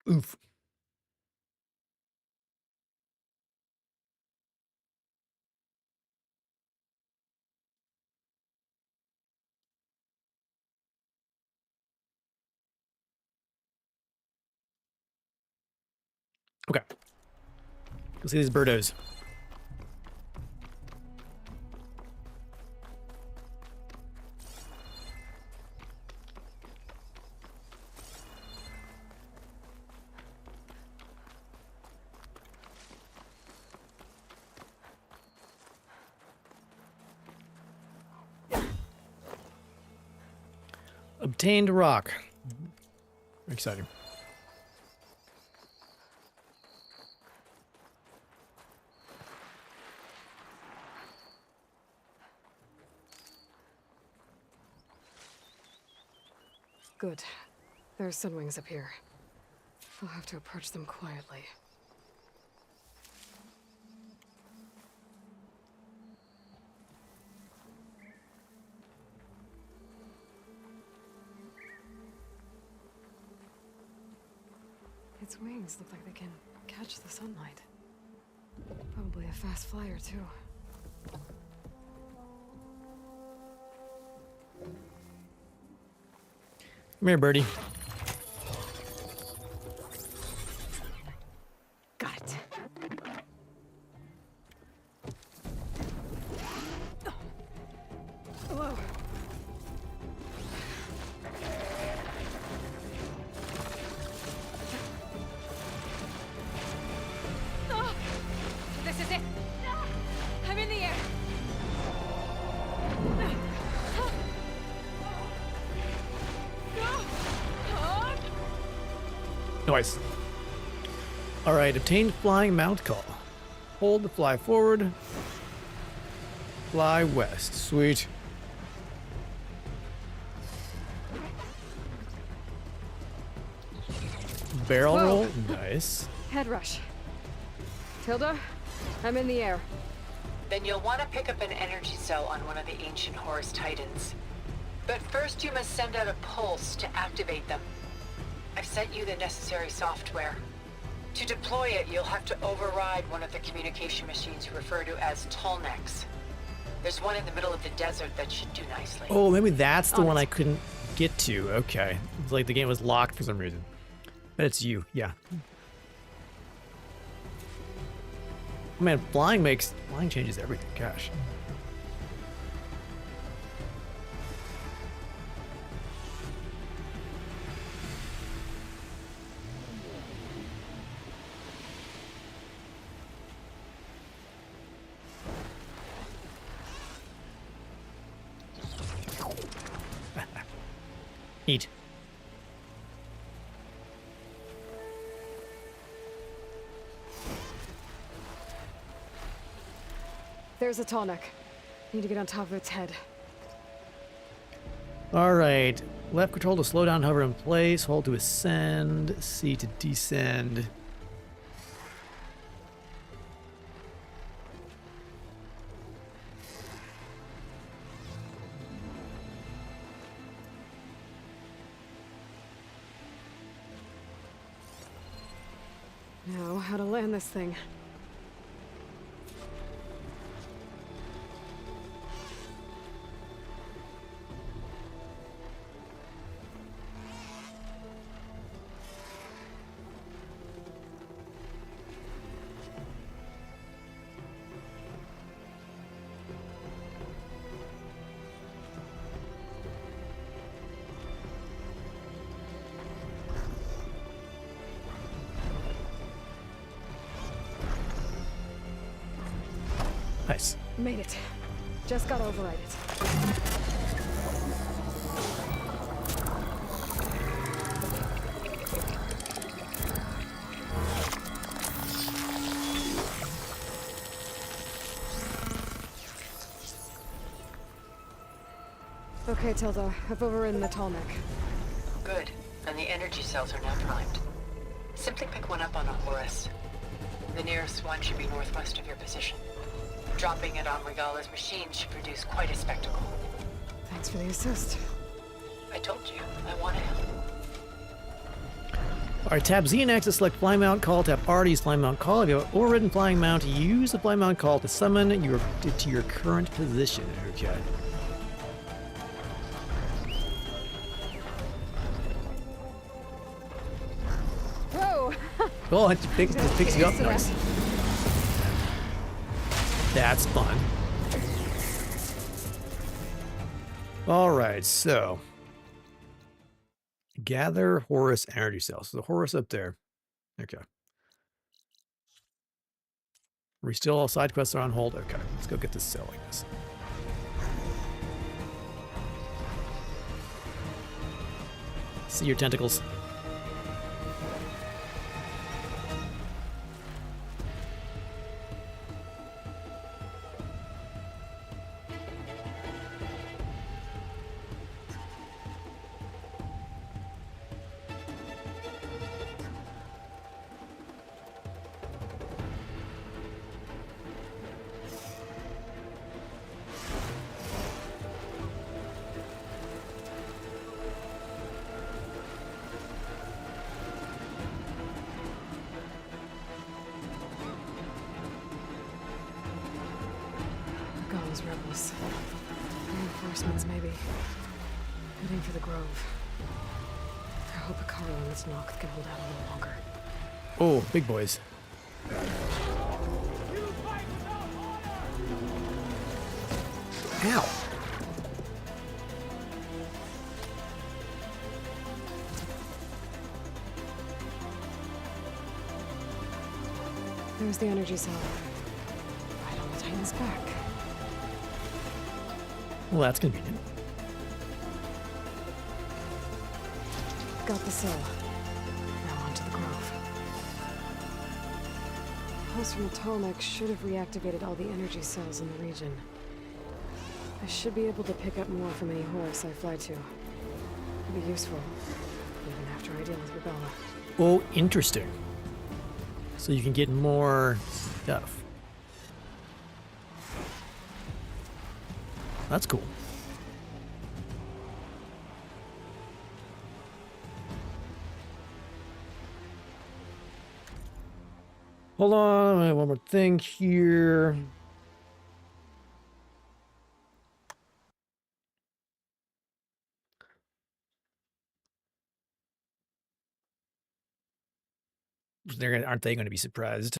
Oof. Okay. Go see these birdos. Obtained rock. Exciting. Good. There are sunwings up here. I'll have to approach them quietly. Its wings look like they can catch the sunlight. Probably a fast flyer, too. Come here, birdie. Got it. Whoa. Oh, this is it. I'm in the air. Nice. All right, obtained flying mount call. Hold to fly forward. Fly west. Sweet. Barrel Whoa. roll. Nice. Head rush. Tilda, I'm in the air. Then you'll want to pick up an energy cell on one of the ancient Horus Titans. But first you must send out a pulse to activate them. I've sent you the necessary software. To deploy it, you'll have to override one of the communication machines referred to as Tolnecs. There's one in the middle of the desert that should do nicely. Oh, maybe that's the On one it. I couldn't get to. Okay. It's like the game was locked for some reason. But it's you. Yeah. Oh, man, flying changes everything. Gosh. Neat. There's a Tolnec. Need to get on top of its head. All right. Left control to slow down, hover in place. Hold to ascend. C to descend. Now, how to land this thing. Nice. Made it. Just gotta override it. Okay, Tilda. I've overridden the Tolnec. Good. And the energy cells are now primed. Simply pick one up on a Horus. The nearest one should be northwest of your position. Dropping it on Regala's machine should produce quite a spectacle. Thanks for the assist. I told you, I want to help. All right, tap Z and X to select flying mount call. Tap R to use flying mount call. If you have overridden flying mount, use the flying mount call to summon to your current position. Okay. Whoa! Oh, it picks you up nice. That's fun. All right, so gather Horus energy cells. So the Horus up there. Okay. Are we still all side quests are on hold? Okay, let's go get this cell, I guess. See your tentacles. Gaunt's rebels. Reinforcements, maybe. Heading for the Grove. I hope Akaro and this Noct can hold out a little longer. Oh, big boys. Ow. There's the energy cell. Right on the Titan's back. Well, that's convenient. Got the cell. Now on to the Grove. Pulse from Atomic should have reactivated all the energy cells in the region. I should be able to pick up more from any Horus I fly to. It'll be useful, even after I deal with Rebella. Oh, interesting. So you can get more stuff. That's cool. Hold on, I have one more thing here. Aren't they going to be surprised?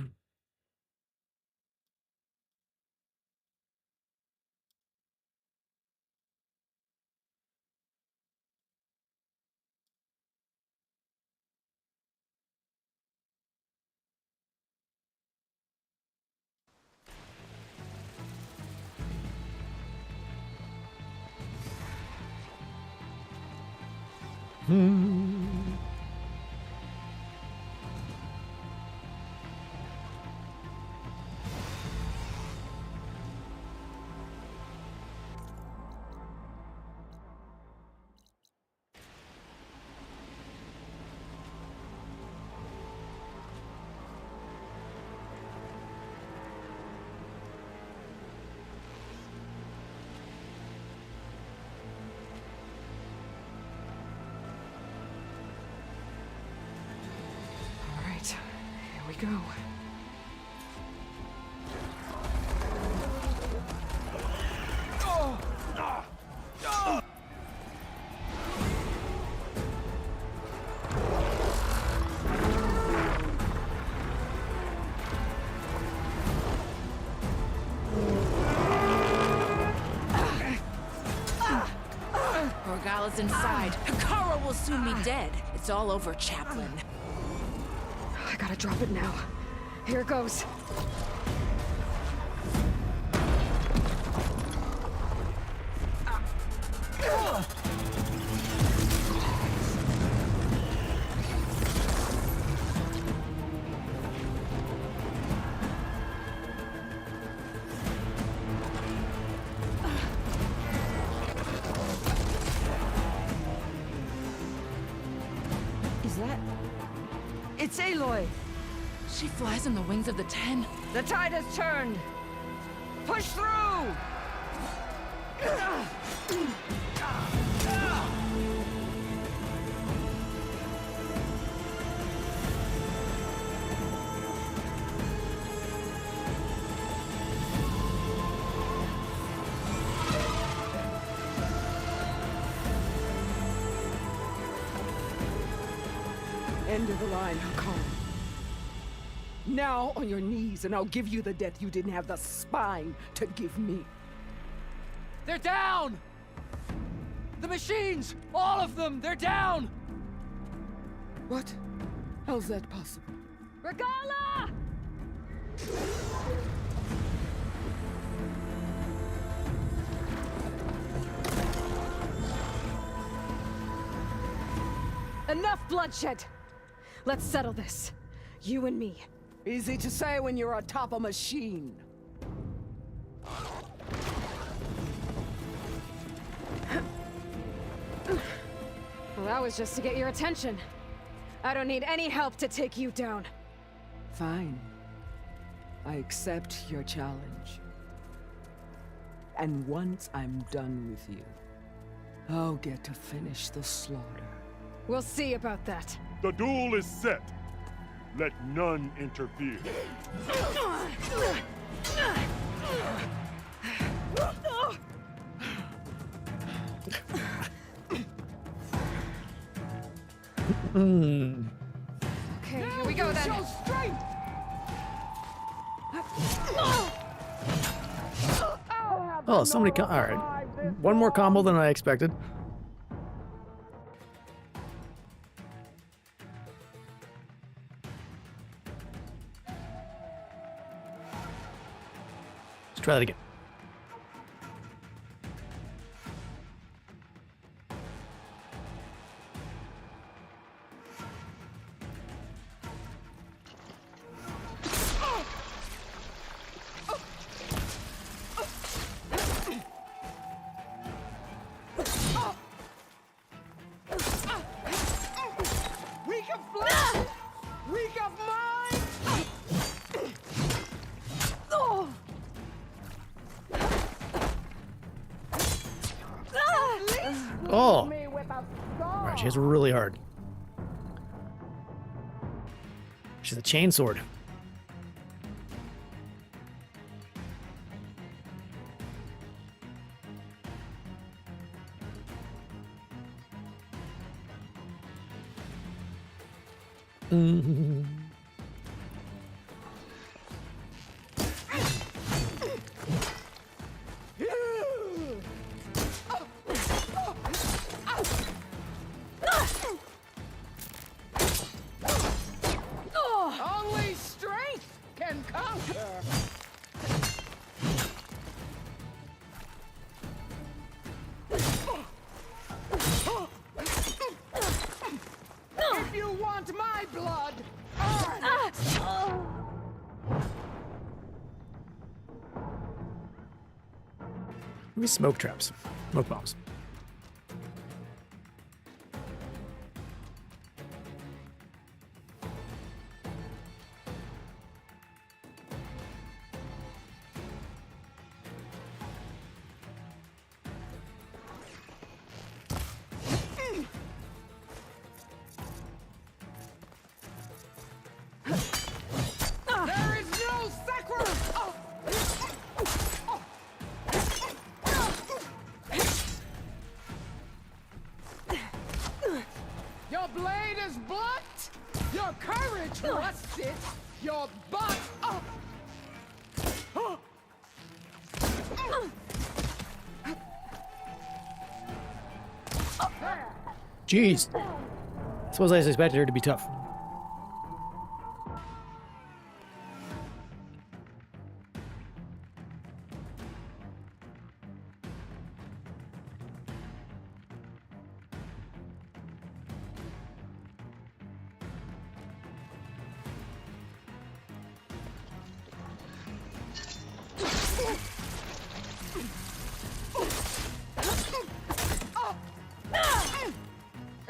All right, here we go. Morgala's inside. Akaro will soon be dead. It's all over, Chaplain. I gotta drop it now. Here goes. It's Aloy! She flies on the wings of the Ten. The tide has turned! Push through! End of the line, Hakon. Now on your knees, and I'll give you the death you didn't have the spine to give me. They're down! The machines! All of them! They're down! What? How's that possible? Regala! Enough bloodshed! Let's settle this. You and me. Easy to say when you're atop a machine. Well, that was just to get your attention. I don't need any help to take you down. Fine. I accept your challenge. And once I'm done with you, I'll get to finish the slaughter. We'll see about that. The duel is set. Let none interfere. Okay, here we go then. Show strength! Oh, somebody. All right. One more combo than I expected. Let's try that again. Weak of flesh! Weak of mind! Oh! Alright, she hits really hard. She's a chainsword. Only strength can conquer! If you want my blood, earn it! Maybe smoke traps. Smoke bombs. There is no sacrifice! Your blade is blunt, your courage rusted, your butt up! Jeez. Suppose I expected her to be tough.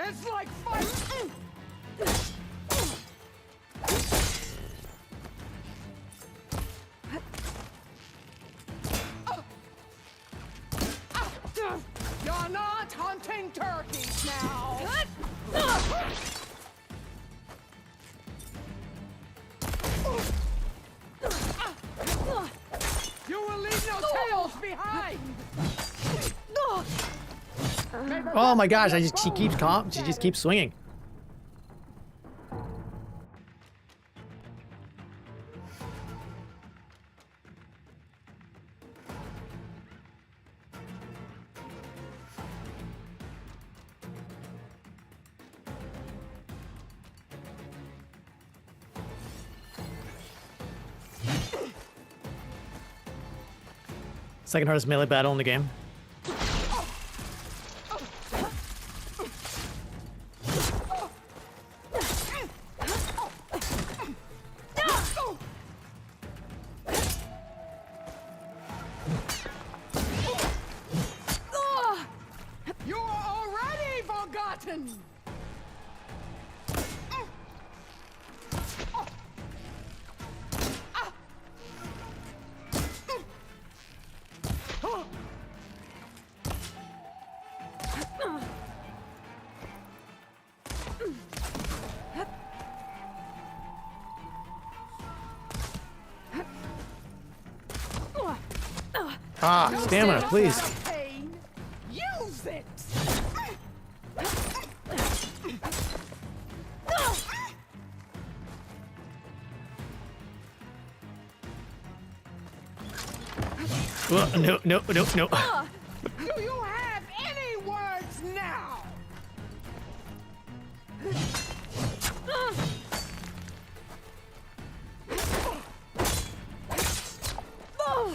It's like fighting! You're not hunting turkeys now! You will leave no tails behind! Oh my gosh! She just keeps swinging. Second hardest melee battle in the game. You are already forgotten! Ah, stamina, please. Use it! No, no, no, no. Do you have any words now?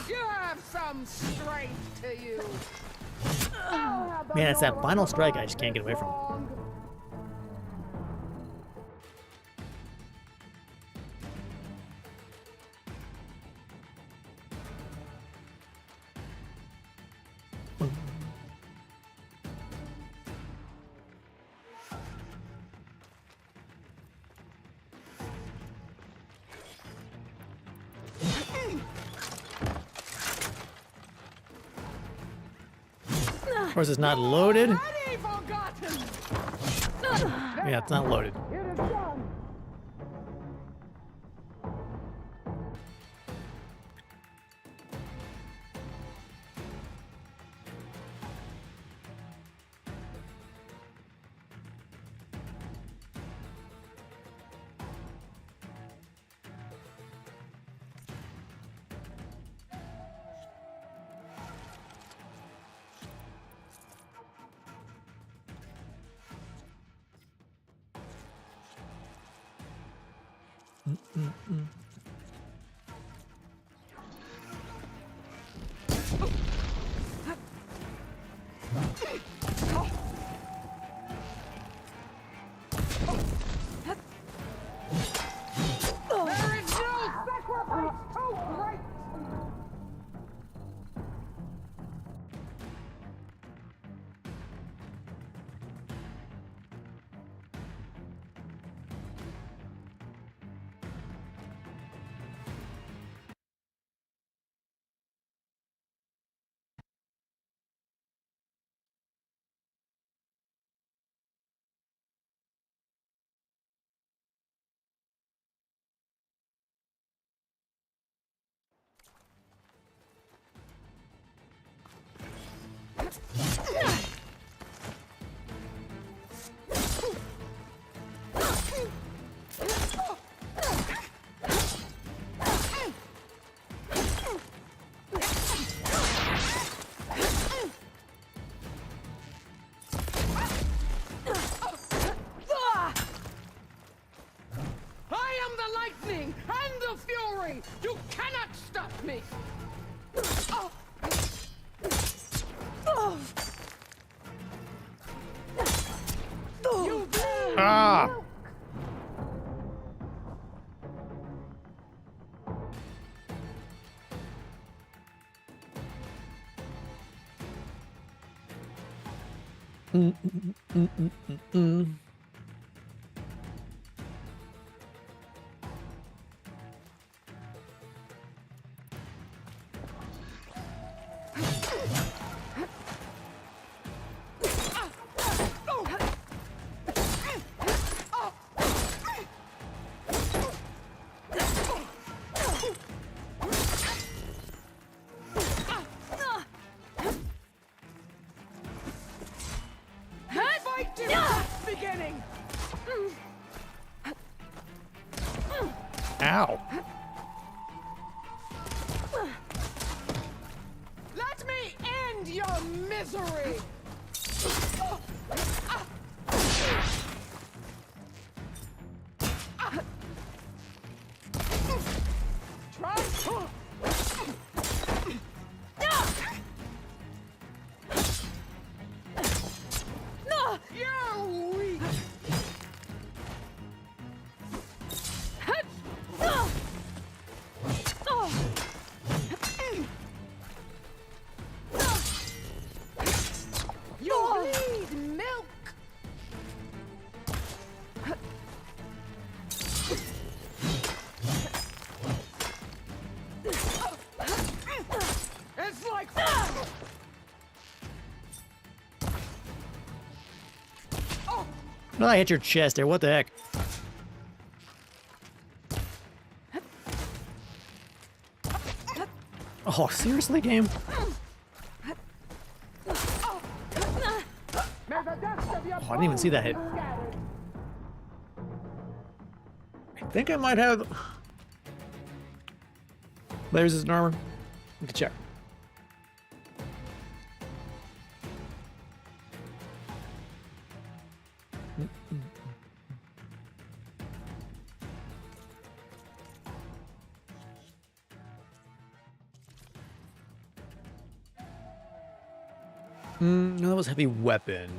You have some strength to you. Man, it's that final strike I just can't get away from. Of course, it's not loaded. Yeah, it's not loaded. There is no sacrifice too great! I am the lightning and the fury! You cannot stop me! You bleed! Ah! Fight is just beginning! Ow. Let me end your misery! Try. You're weak! You need milk! It's like... No, I hit your chest there. What the heck? Oh, seriously, game? Oh, I didn't even see that hit. I think I might have layers as an armor. We can check. No, that was heavy weapon.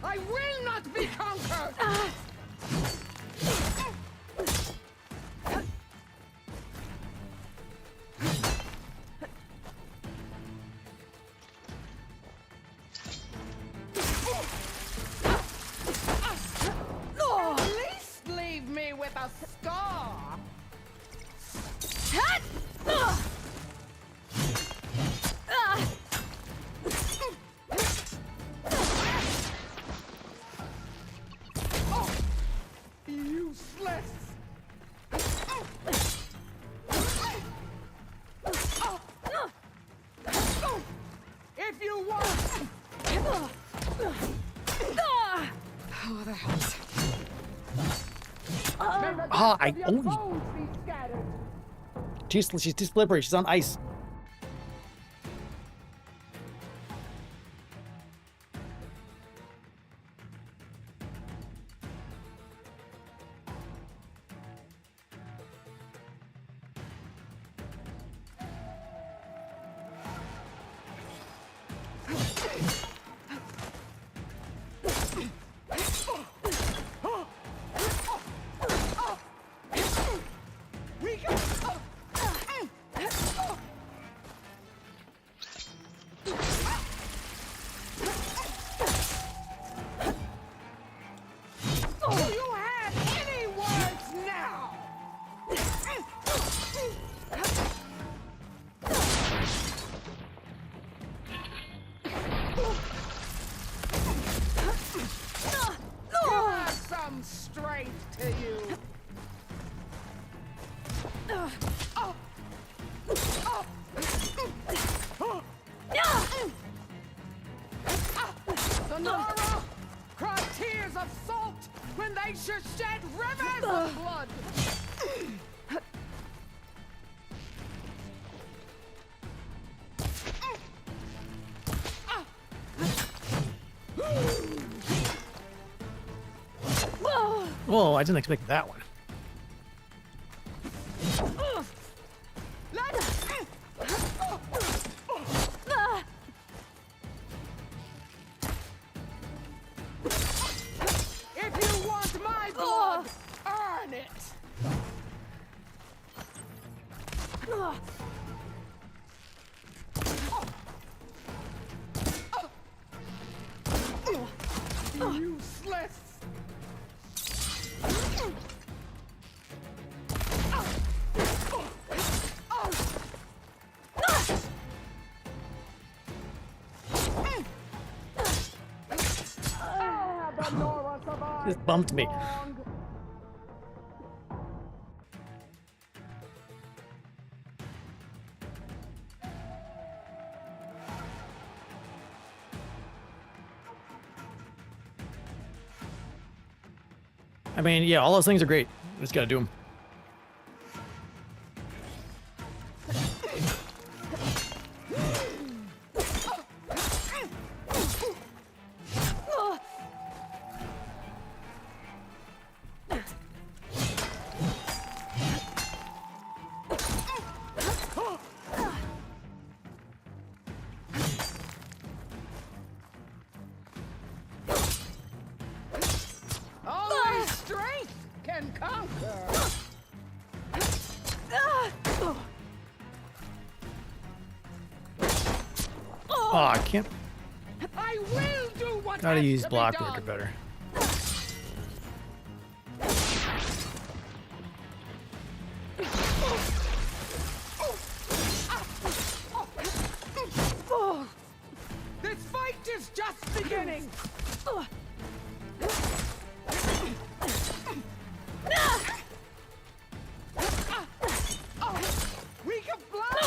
I will not be conquered! At least leave me with a scar! Useless! If you want... Oh, that helps. She's too slippery. She's on ice. Strength to you. Sonora cried tears of salt when they should shed rivers of blood. Whoa, I didn't expect that one. If you want my blood, earn it. Useless. Just bumped me. I mean, yeah, all those things are great. Just gotta do them. Only strength can conquer. Oh, I can't. I will do what Gotta has use to be block done. breaker better. This fight is just beginning. We can fly.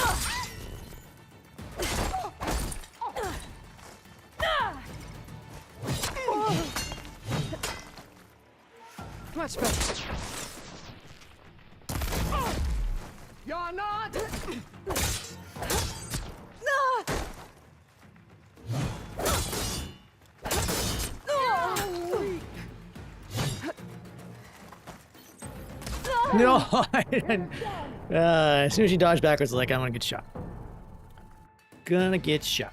Much better. You're not. No, I didn't. As soon as she dodged backwards, I was like, I'm gonna get shot. Gonna get shot.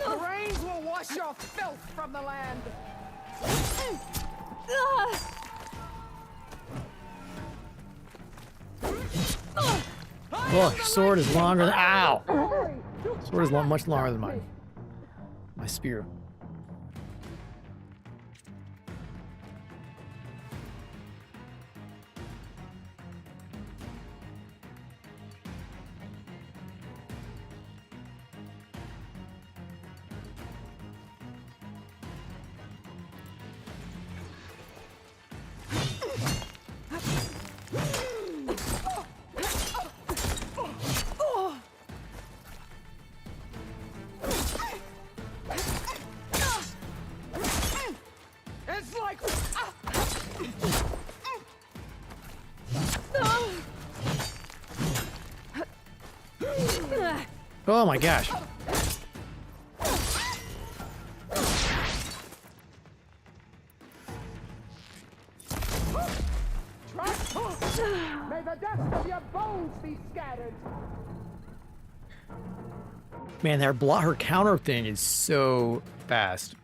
The rains will wash your filth from the land. Oh, your sword is longer than. Ow! Sword is much longer than mine. My spear. It's like. Oh my gosh. May the dust of your bones be scattered. Man, her counter thing is so fast.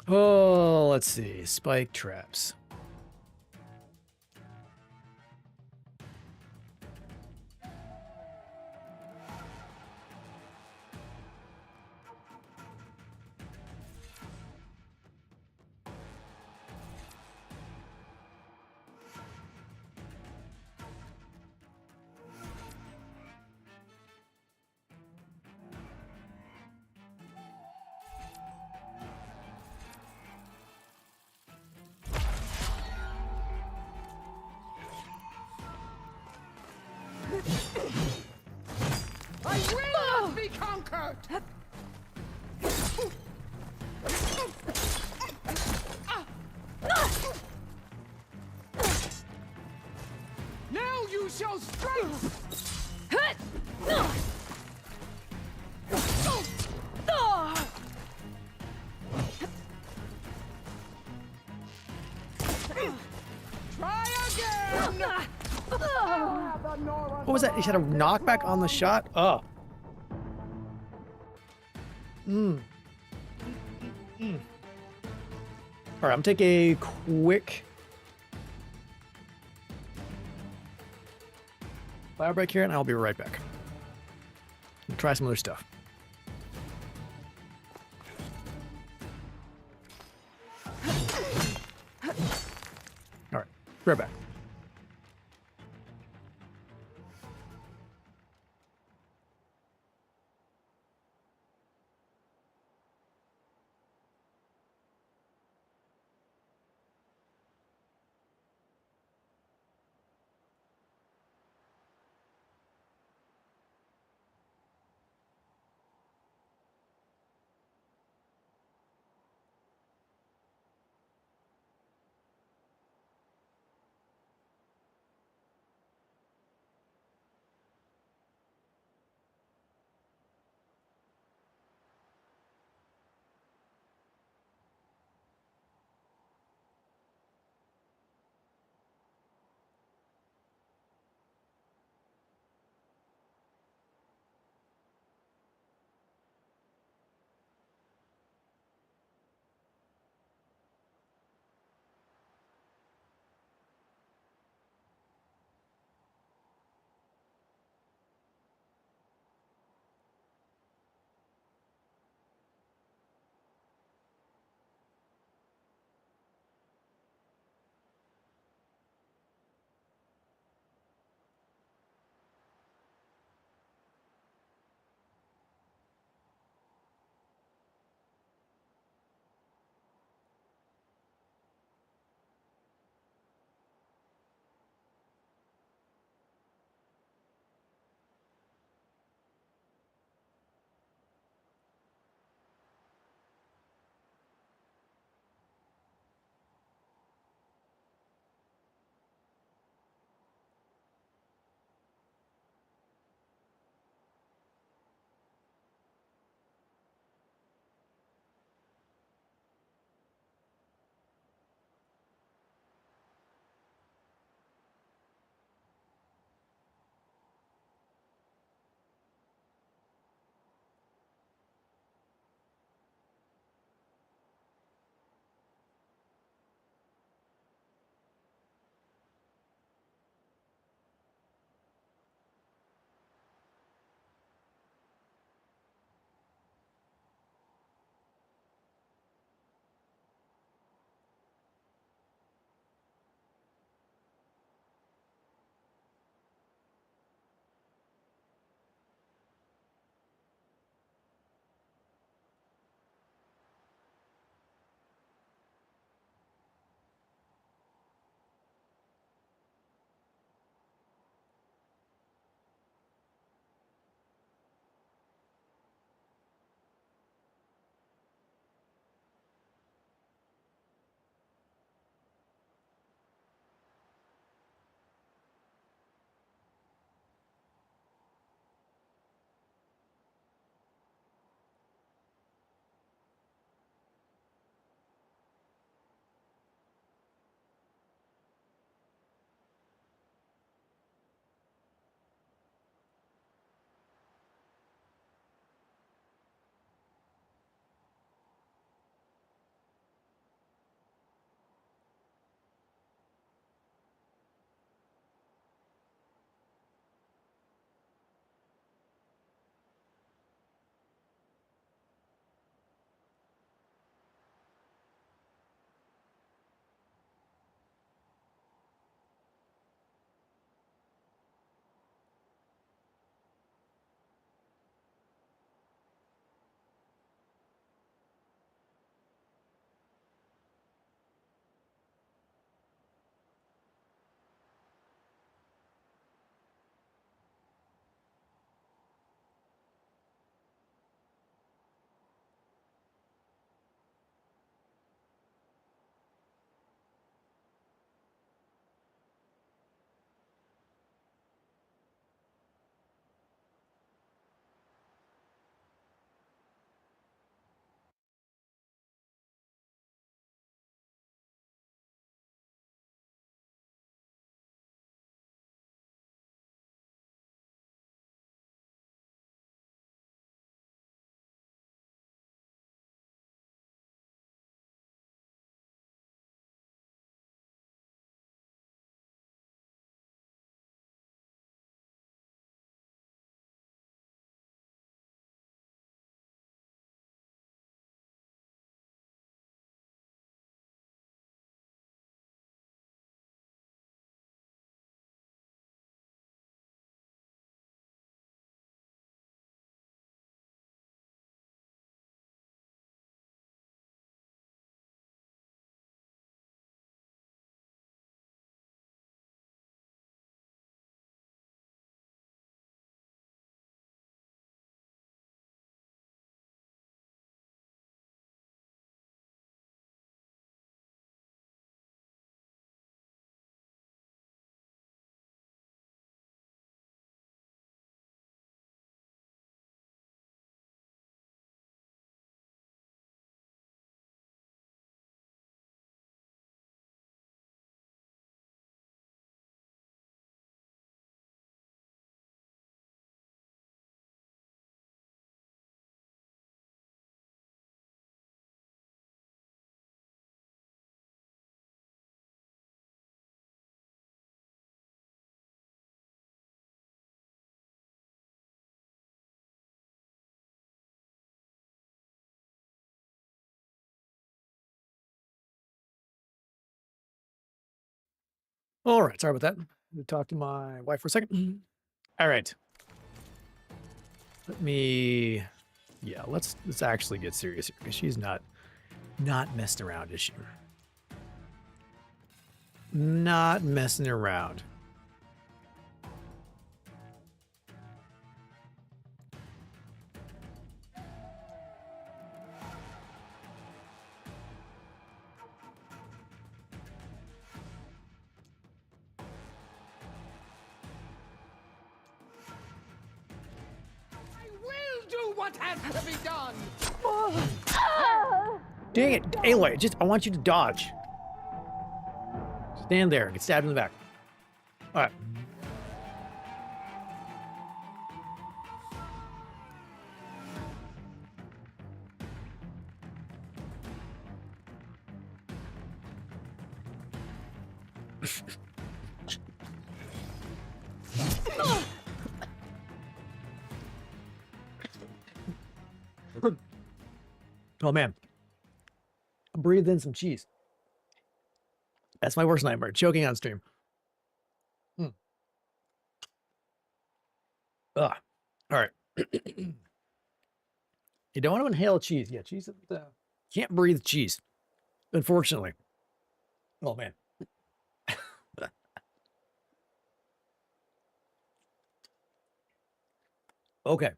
Oh, let's see. Spike traps. I will not be conquered. Now you shall strength. was that? He had a knockback on the shot? Oh. All right, I'm taking a quick bio break here, and I'll be right back. We'll try some other stuff. All right, right back. All right, sorry about that. Let me talk to my wife for a second. All right. Let me, yeah, let's actually get serious here, because she's not messing around, is she? Not messing around. Do what has to be done. Dang it, Aloy, I want you to dodge. Stand there, get stabbed in the back. All right. Oh man, I breathed in some cheese. That's my worst nightmare, choking on stream. All right. You don't want to inhale cheese. Yeah, cheese. Can't breathe cheese, unfortunately. Oh man. Okay.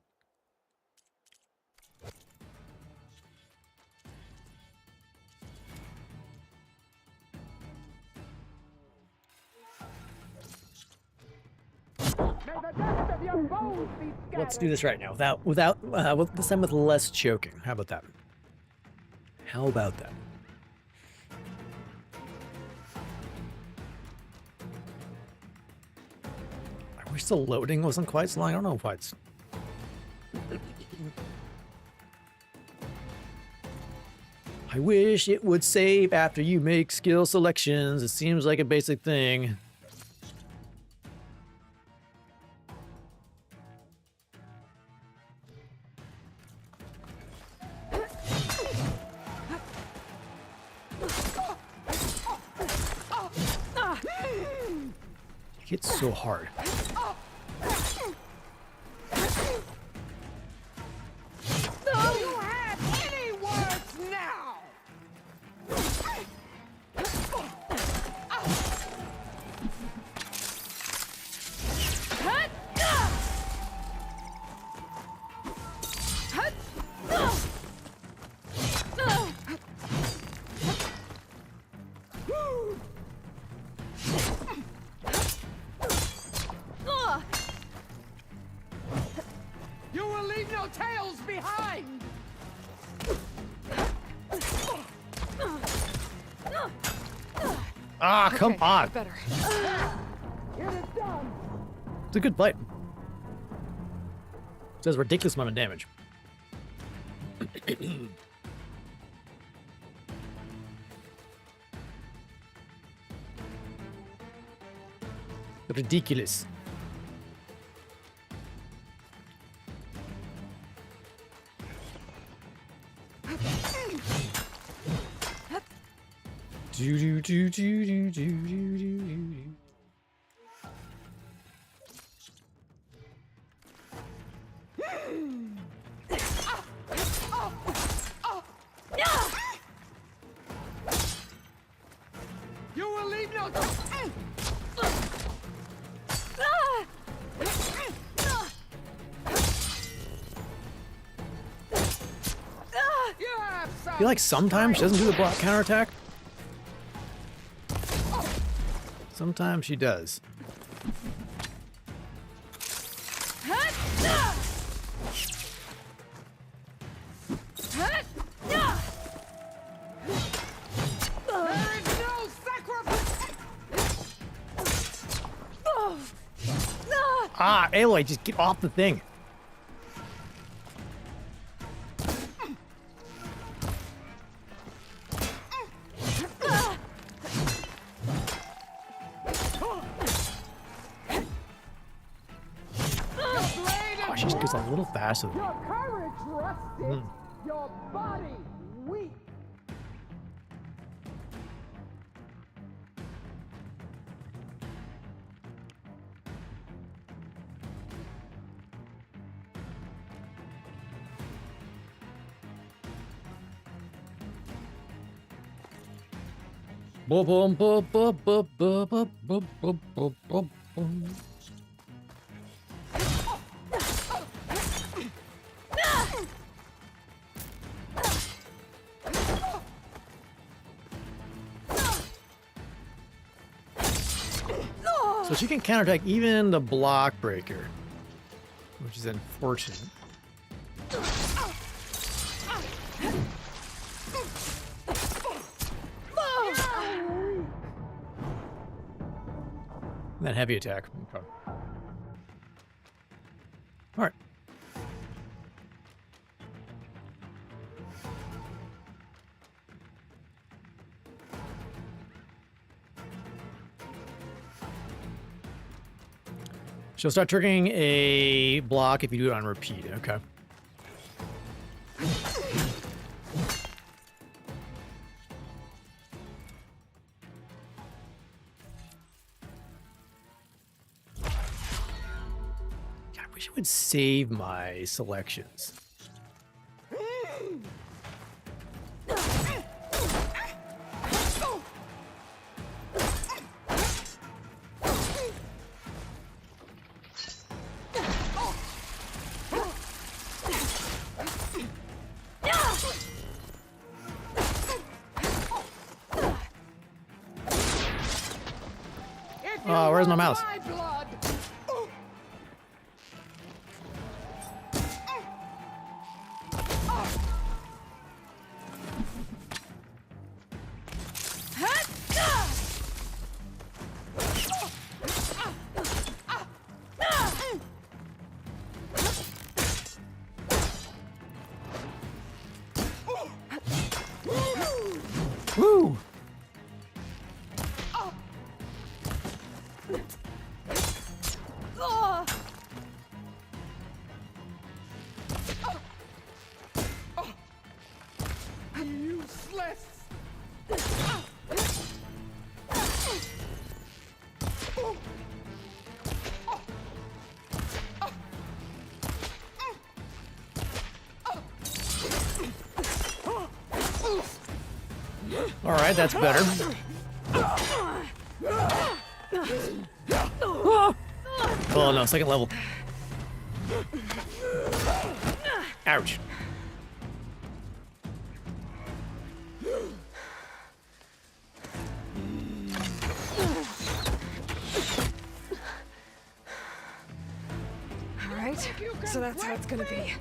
Let's do this right now without this time with less choking. How about that? How about that? Are we still loading? Wasn't quite so long. I don't know why it's. I wish it would save after you make skill selections. It seems like a basic thing. It hits so hard. You have any words now? You will leave no tails behind. Ah, come on. Better. Get it done. It's a good fight. It does a ridiculous amount of damage. Ridiculous. Do do do do do do do do. You will leave no. I feel like sometimes she doesn't do the block counterattack. Sometimes she does. Ah, Aloy, just get off the thing. Oh, she just goes a little faster. Your courage rusted. Your body weak. Boom, boom, boom, boom, boom, boom, boom, boom, boom, boom, boom, boom. So she can counterattack even the block breaker, which is unfortunate. That heavy attack. Okay. All right. She'll start triggering a block if you do it on repeat. Okay. I wish I would save my selections. Oh, where's my mouse? Woo! All right, that's better. Oh no, second level. Ouch. All right, so that's how it's gonna be.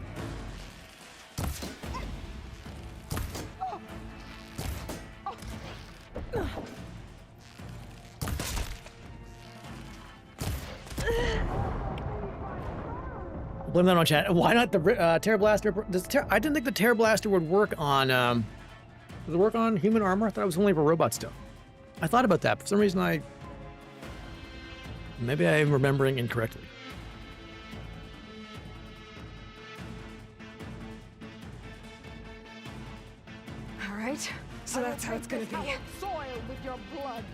Blame that on chat. Why not the Terra Blaster? I didn't think the Terra Blaster would work on. Does it work on human armor? I thought it was only for robot stuff. I thought about that. For some reason, maybe I'm remembering incorrectly. All right, so that's how it's gonna be. Soil with your blood.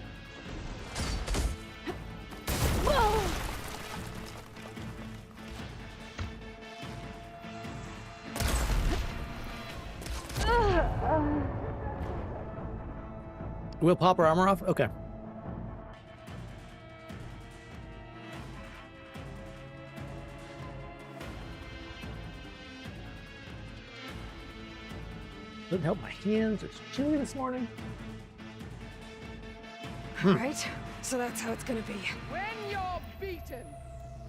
We'll pop our armor off? Okay. Doesn't help my hands. It's chilly this morning. All right, so that's how it's gonna be. When you're beaten,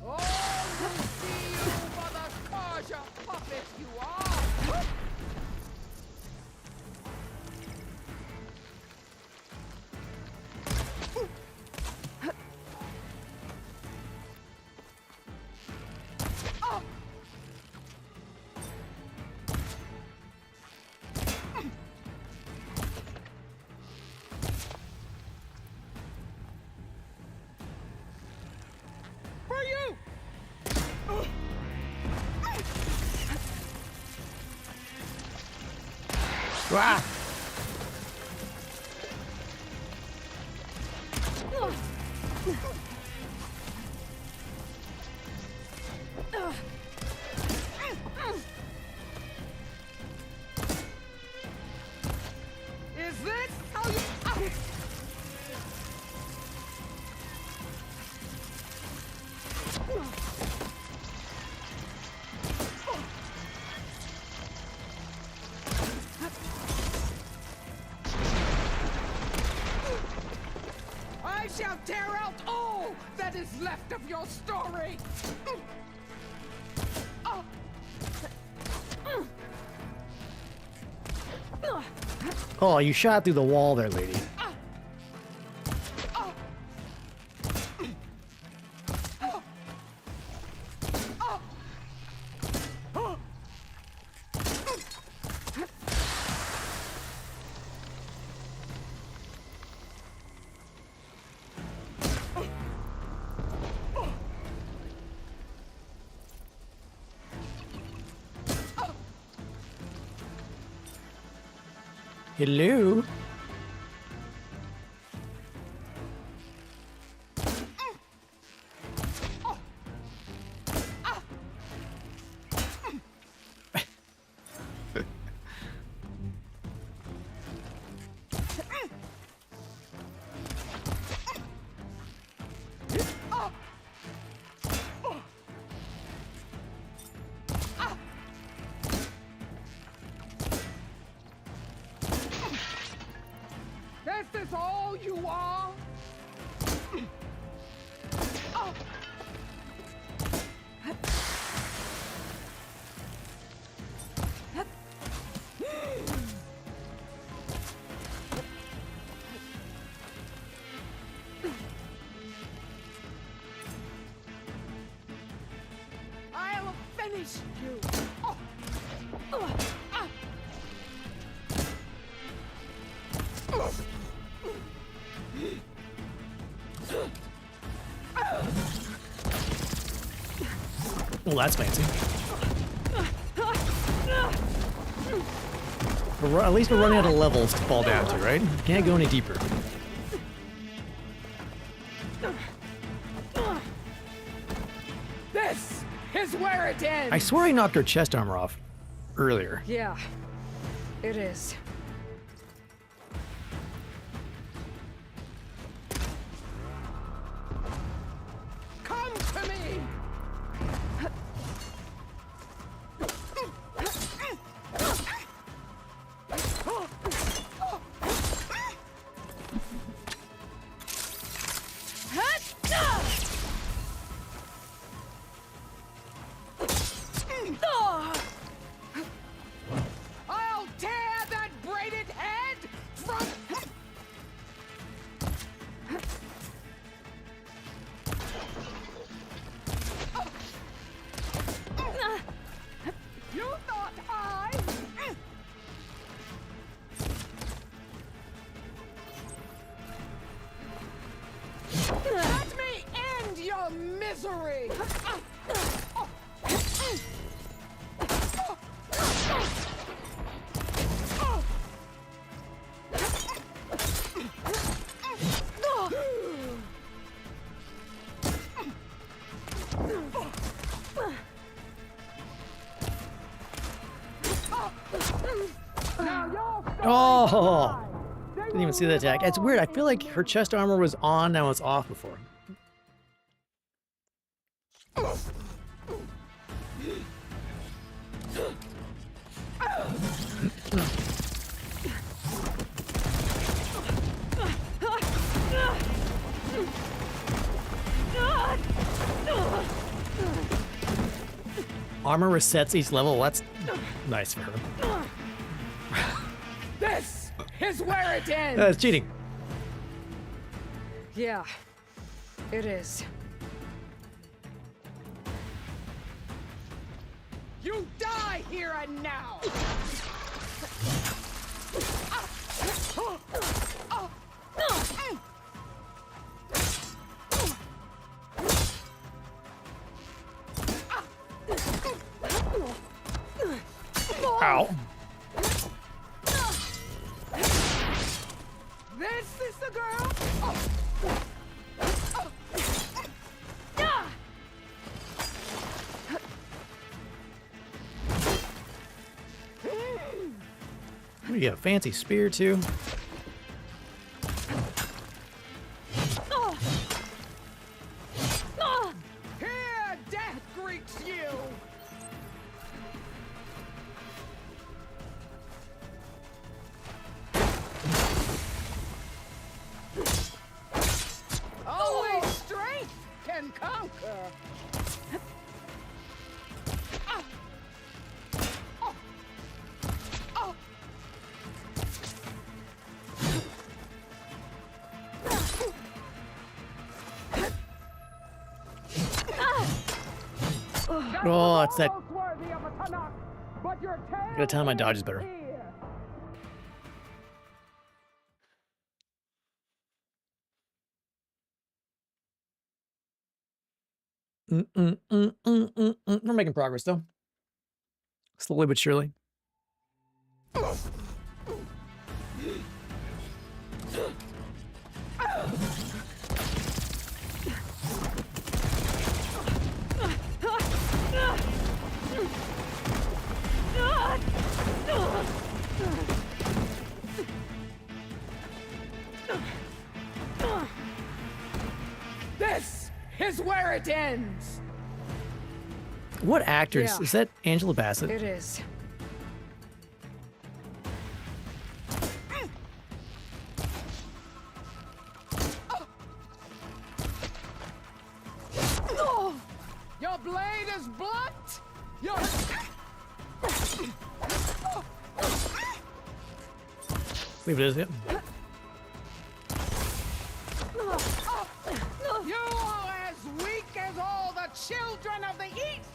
all will see you for the Karja puppet you are. Ah! Is this how you... shall tear out all that is left of your story! Oh, you shot through the wall there, lady. Hello? This is all you are? I'll finish you! Well, that's fancy. At least we're running out of levels to fall down to, right? Can't go any deeper. This is where it ends! I swear I knocked her chest armor off earlier. Yeah, it is. Come to me! I'll tear that braided head from... You thought I... Let me end your misery! Oh! Didn't even see that attack. It's weird. I feel like her chest armor was on, now it's off before. Armor resets each level. That's nice for her. This is where it ends! That's cheating. Yeah, it is. You die here and now! Ow. This is the girl! Oh, you got a fancy spear too. Here, death greets you! Oh, it's that. Almost worthy of a Tanakh, but your tale Gotta tell him my dodge is better. here. We're making progress though. Slowly but surely. This is where it ends. What actors? Yeah. Is that Angela Bassett? It is. Your blade is blunt. Your Leave it as it. You are as weak as all the children of the East!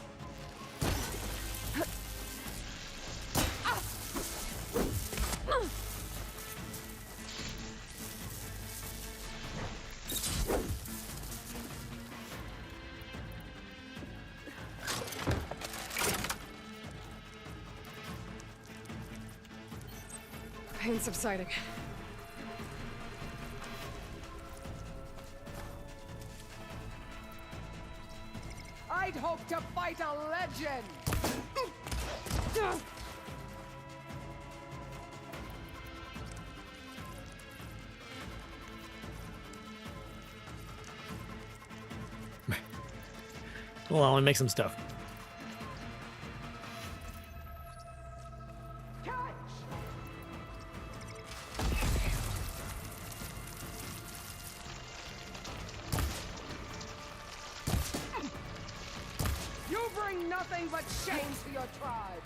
Pain subsiding. I'd hoped to fight a legend! Hold on, let me make some stuff. You bring nothing but shame to your tribe!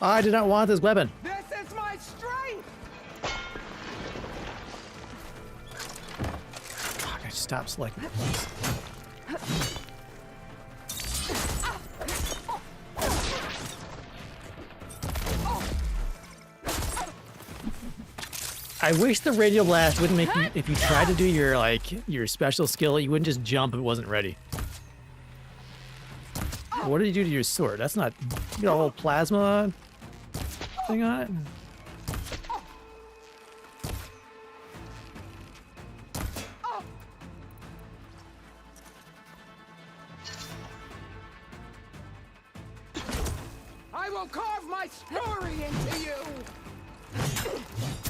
I did not want this weapon. This is my strength! Fuck, I stopped selecting. I wish the radio blast wouldn't make you, if you tried to do your special skill, you wouldn't just jump if it wasn't ready. What did you do to your sword? That's not, you got a whole plasma thing on it? I will carve my story into you!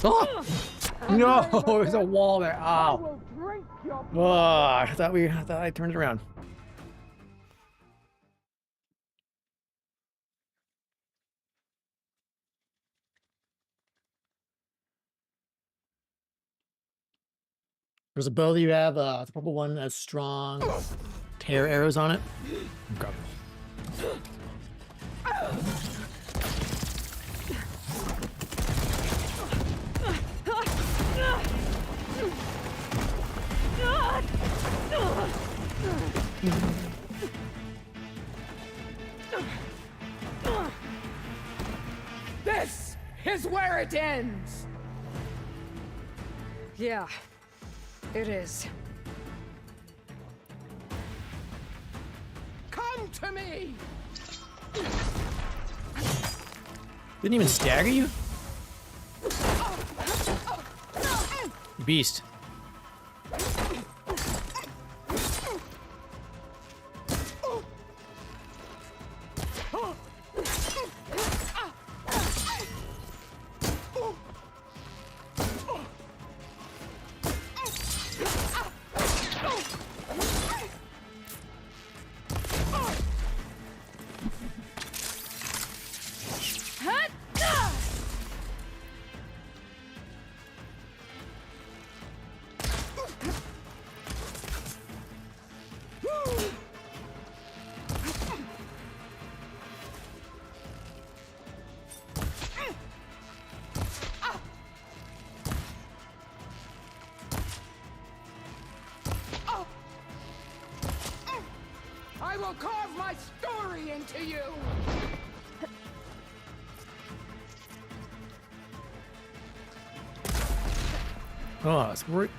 Oh! No, there's a wall there. I Ow. will drink your Oh, I thought I turned it around. There's a bow that you have, the purple one has strong tear arrows on it. Okay. This is where it ends! Yeah, it is. Come to me! Didn't even stagger you? Beast. I will carve my story into you! Oh, it's worried.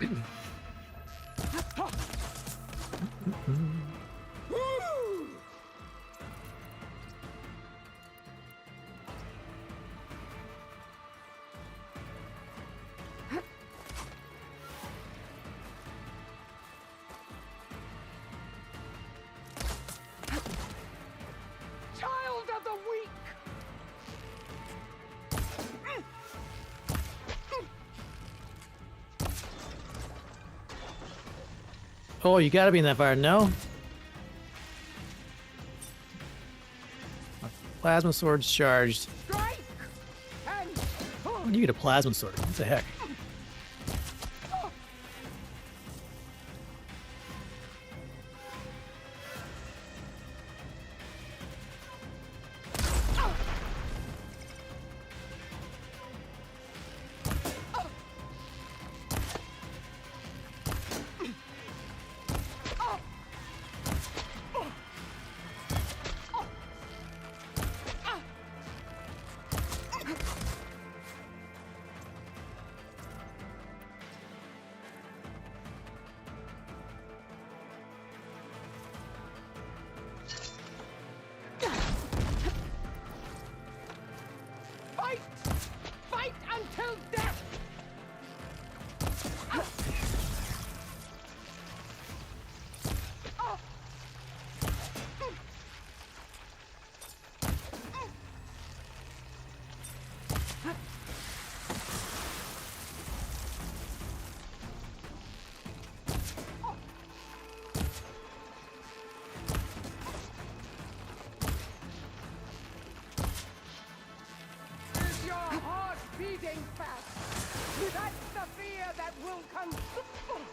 Child of the weak! Oh, you gotta be in that fire. No. My plasma sword's charged. Strike! And... How do you get a plasma sword? What the heck? Fight! Fight until death! Is your heart beating fast? That's the fear that will consume.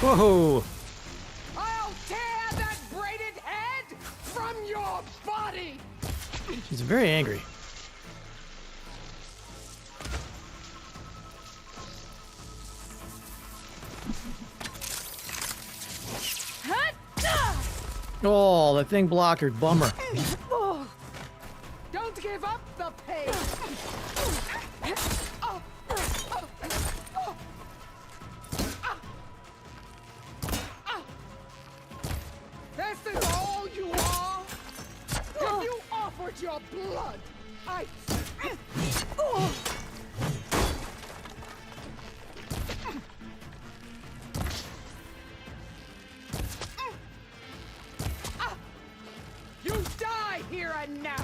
Whoa! I'll tear that braided head from your body! She's very angry. Oh, that thing blocked her. Bummer. Don't give up the pain! This is all you are? If you offered your blood, I... You die here and now!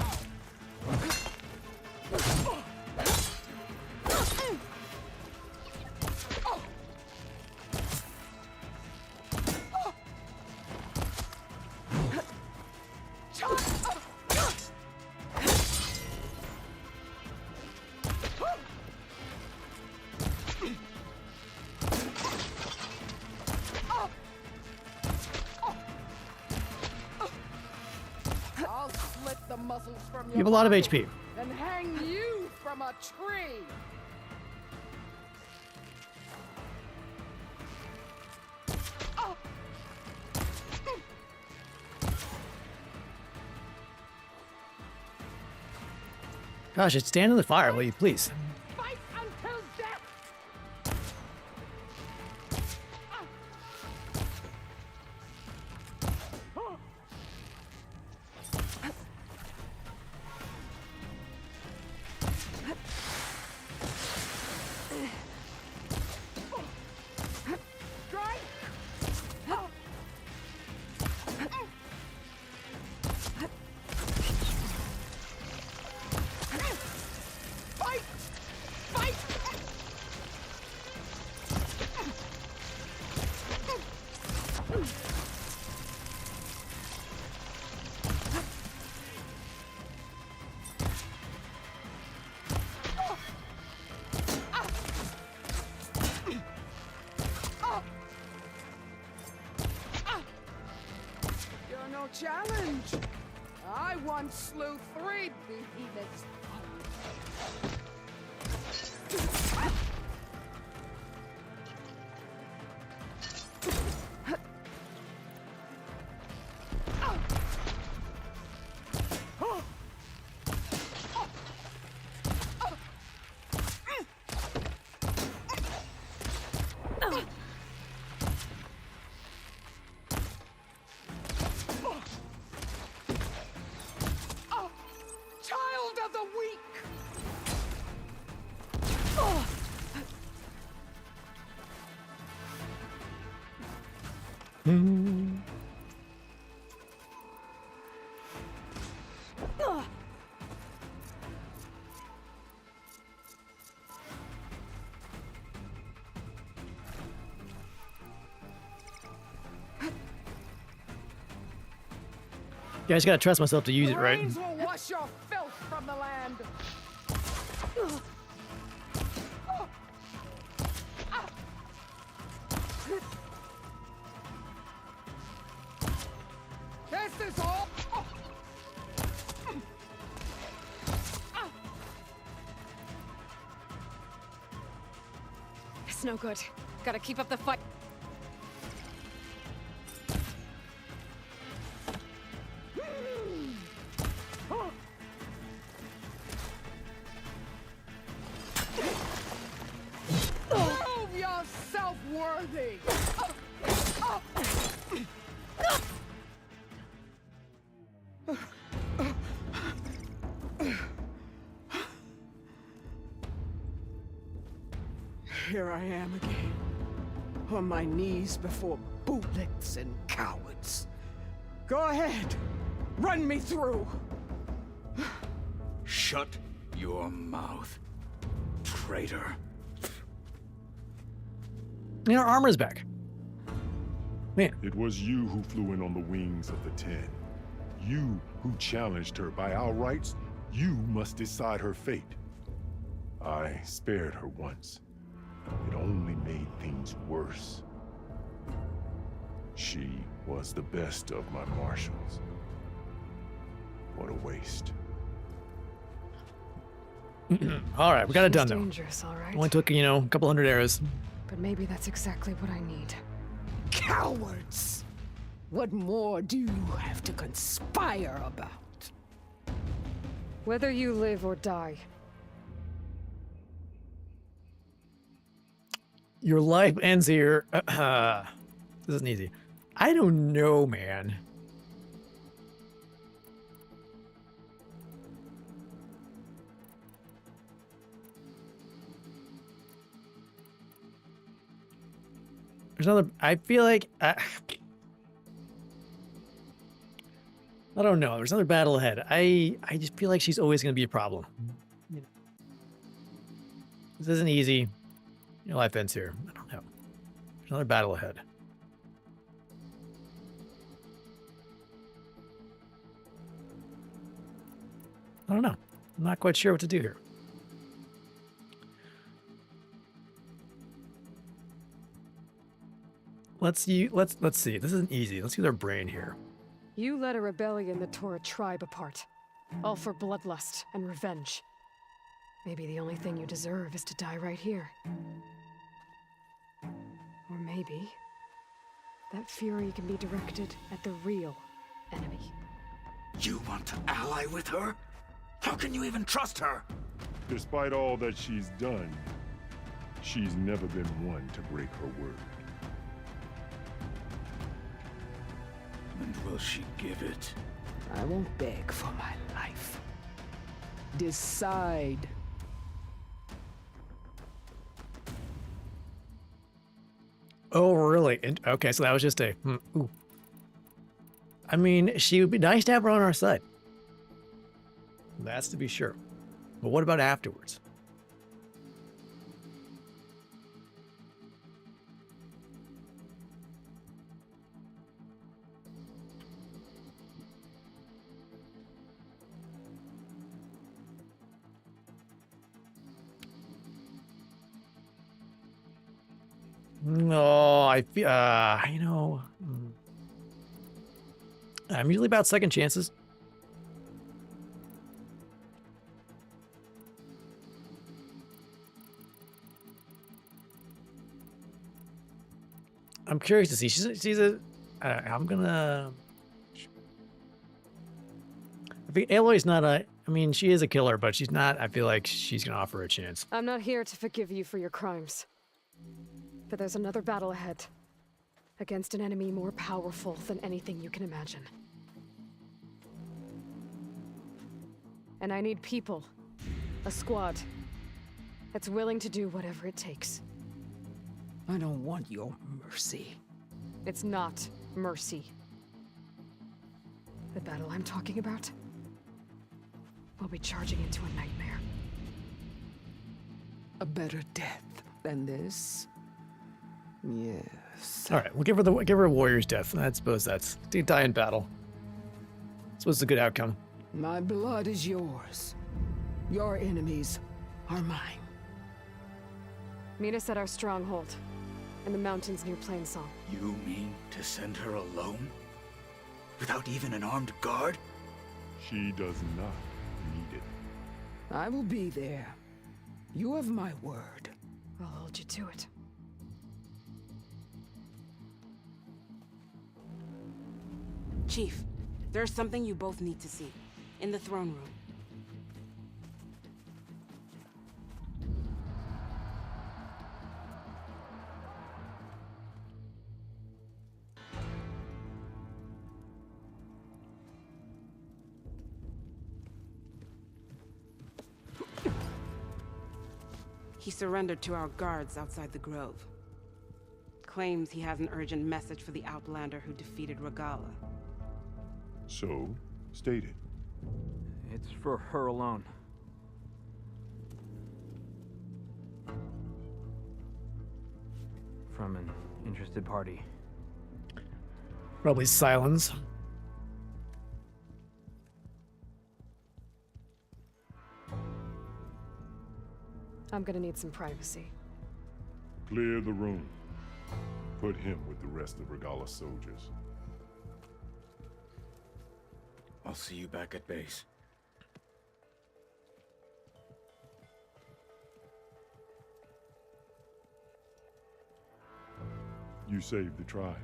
I'll split the muscles from You have a lot of body HP. and hang you from a tree. Gosh, it's stand in the fire, will you please? Fight until death. your challenge. I once slew 3 behemoths. Child of the weak! Yeah, I just gotta trust myself to use it right. Rains will wash your filth from the land. This is all. It's no good. Gotta keep up the fight. Prove yourself worthy. Here I am again, on my knees before bootlicks and cowards. Go ahead, run me through. Shut your mouth, traitor. You know, our armor's back. Man, It was you who flew in on the wings of the 10. You who challenged her. By our rights, you must decide her fate. I spared her once. It only made things worse. She was the best of my marshals. What a waste. all right, we got it She's done though. dangerous, all right. Only took, you know, a couple hundred arrows. But maybe that's exactly what I need. Cowards! What more do you have to conspire about? Whether you live or die, Your life ends here. This isn't easy. I don't know, man. There's another. I feel like. I don't know. There's another battle ahead. I just feel like she's always going to be a problem. You know. This isn't easy. Your life ends here. I don't know. There's another battle ahead. I don't know. I'm not quite sure what to do here. Let's see. This isn't easy. Let's use our brain here. you led a rebellion that tore a tribe apart. All for bloodlust and revenge. Maybe the only thing you deserve is to die right here. Or maybe that fury can be directed at the real enemy. You want to ally with her? How can you even trust her? Despite all that she's done, she's never been one to break her word. And will she give it? I won't beg for my life. Decide. Oh, really? Okay, so that was just a. Ooh. I mean, she would be nice to have her on our side. That's to be sure. But what about afterwards? No, I feel, you know, I'm usually about second chances. I'm curious to see. She's a. I'm gonna. I think Aloy's not a. I mean, she is a killer, but she's not. I feel like she's gonna offer a chance. I'm not here to forgive you for your crimes. But there's another battle ahead. Against an enemy more powerful than anything you can imagine. And I need people. A squad. That's willing to do whatever it takes. I don't want your mercy. It's not mercy. The battle I'm talking about will be charging into a nightmare. A better death than this? Yes. All right, we'll give her a warrior's death. I suppose that's to die in battle. I suppose it's a good outcome. My blood is yours. Your enemies are mine. Meet us at our stronghold, in the mountains near Plainsong. You mean to send her alone? Without even an armed guard? She does not need it. I will be there. You have my word. I'll hold you to it. Chief, there's something you both need to see. In the throne room. He surrendered to our guards outside the grove. Claims he has an urgent message for the Outlander who defeated Regala. So, state it. It's for her alone. From an interested party. Probably Silence. I'm gonna need some privacy. Clear the room. Put him with the rest of Regala's soldiers. I'll see you back at base. You saved the tribe.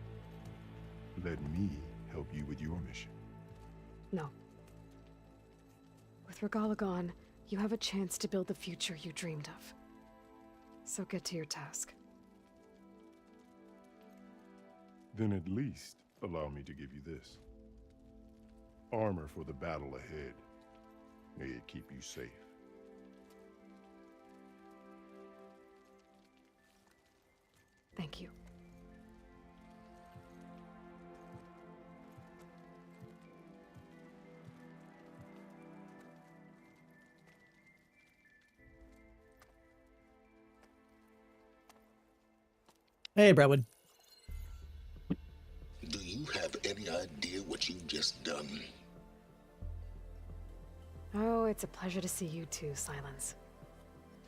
Let me help you with your mission. No. With Regala gone, you have a chance to build the future you dreamed of. So get to your task. Then at least allow me to give you this. Armor for the battle ahead. May it keep you safe. Thank you. Hey, Brentwood. Do you have any idea what you've just done? Oh, it's a pleasure to see you too, Silence.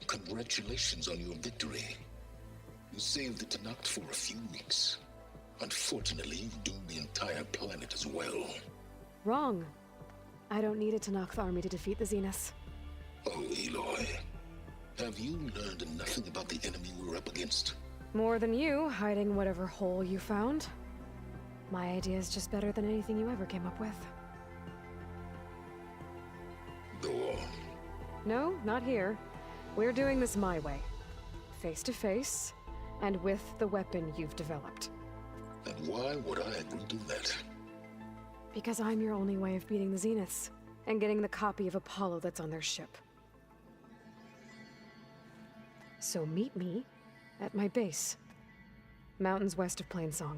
Congratulations on your victory. You saved the Tenakth for a few weeks. Unfortunately, you've doomed the entire planet as well. Wrong. I don't need a Tenakth army to defeat the Zeniths. Oh, Eloy. Have you learned nothing about the enemy we're up against? More than you, hiding whatever hole you found. My idea is just better than anything you ever came up with. Go on. No, not here. We're doing this my way. Face to face, and with the weapon you've developed. And why would I agree to that? Because I'm your only way of beating the Zeniths, and getting the copy of Apollo that's on their ship. So meet me at my base. Mountains west of Plainsong.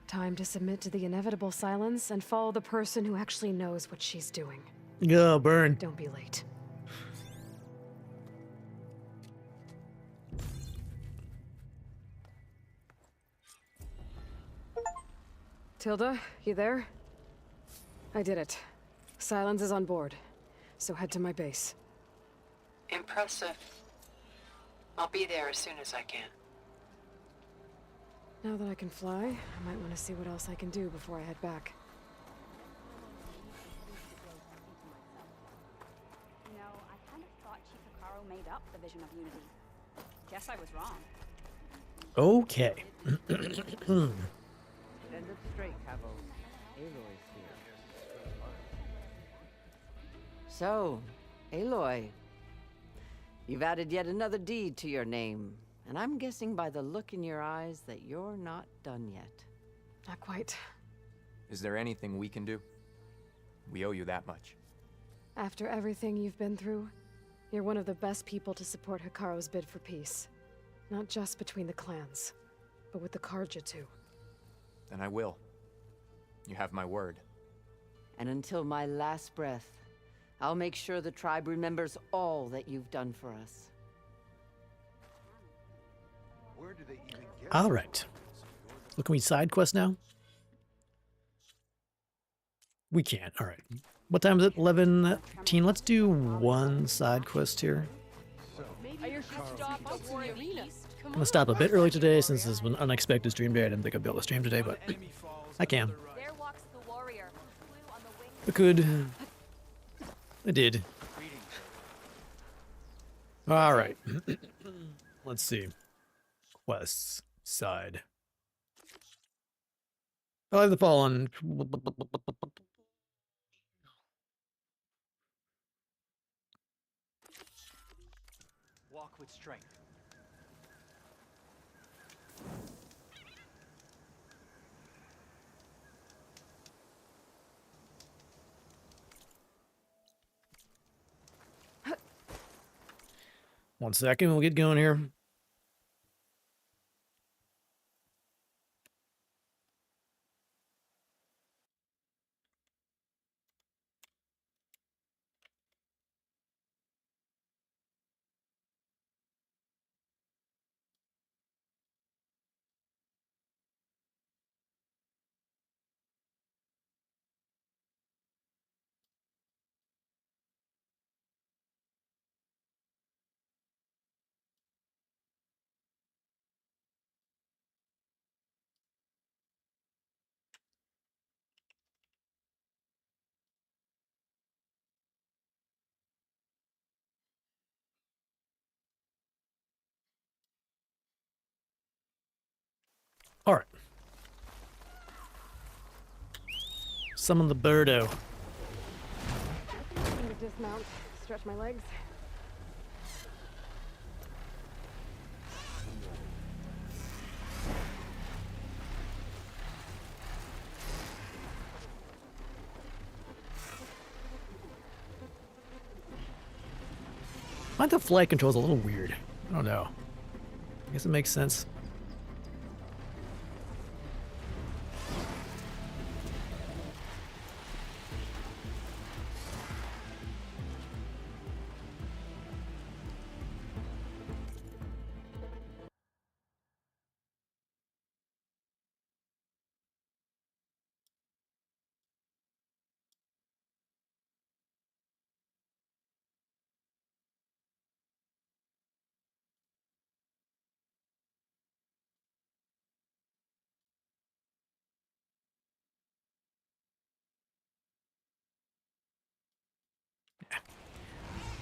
Time to submit to the inevitable silence and follow the person who actually knows what she's doing. Go, burn. Don't be late. Tilda, you there? I did it. Silence is on board, so head to my base. Impressive. I'll be there as soon as I can. Now that I can fly, I might want to see what else I can do before I head back. made up the vision of unity. Guess I was wrong. Okay. Stand up straight, Cabo. Aloy's here. So, Aloy, you've added yet another deed to your name, and I'm guessing by the look in your eyes that you're not done yet. Not quite. Is there anything we can do? We owe you that much. After everything you've been through, you're one of the best people to support Hikaru's bid for peace. Not just between the clans, but with the Karja too. Then I will. You have my word. And until my last breath, I'll make sure the tribe remembers all that you've done for us. Where do they even get All right. So can we side quest now? We can't. All right. What time is it? 11:10. Let's do one side quest here. I'm gonna stop a bit early today since this was an unexpected stream day. I didn't think I'd be able to stream today, but I can. I could. I did. All right. Let's see. Quests side. I like the Fallen. Walk with strength. One second, we'll get going here. All right. Summon the birdo. I'm gonna dismount, stretch my legs. I find the flight controls a little weird. I don't know. I guess it makes sense.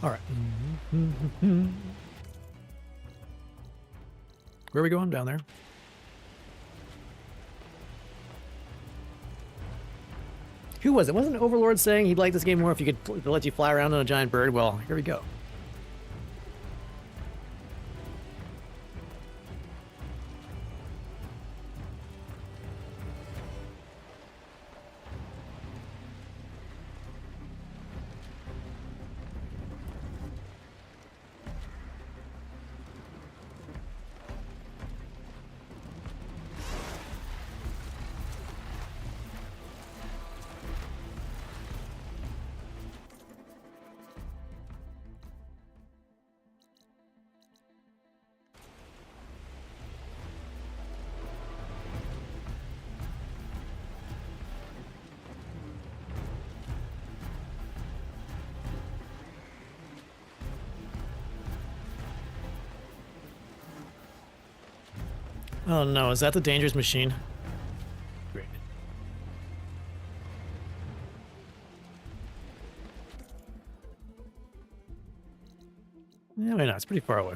All right. Where are we going? Down there? Who was it? Wasn't Overlord saying he'd like this game more if you could let you fly around on a giant bird? Well, here we go. Oh no, is that the dangerous machine? Great. Yeah, why not? It's pretty far away.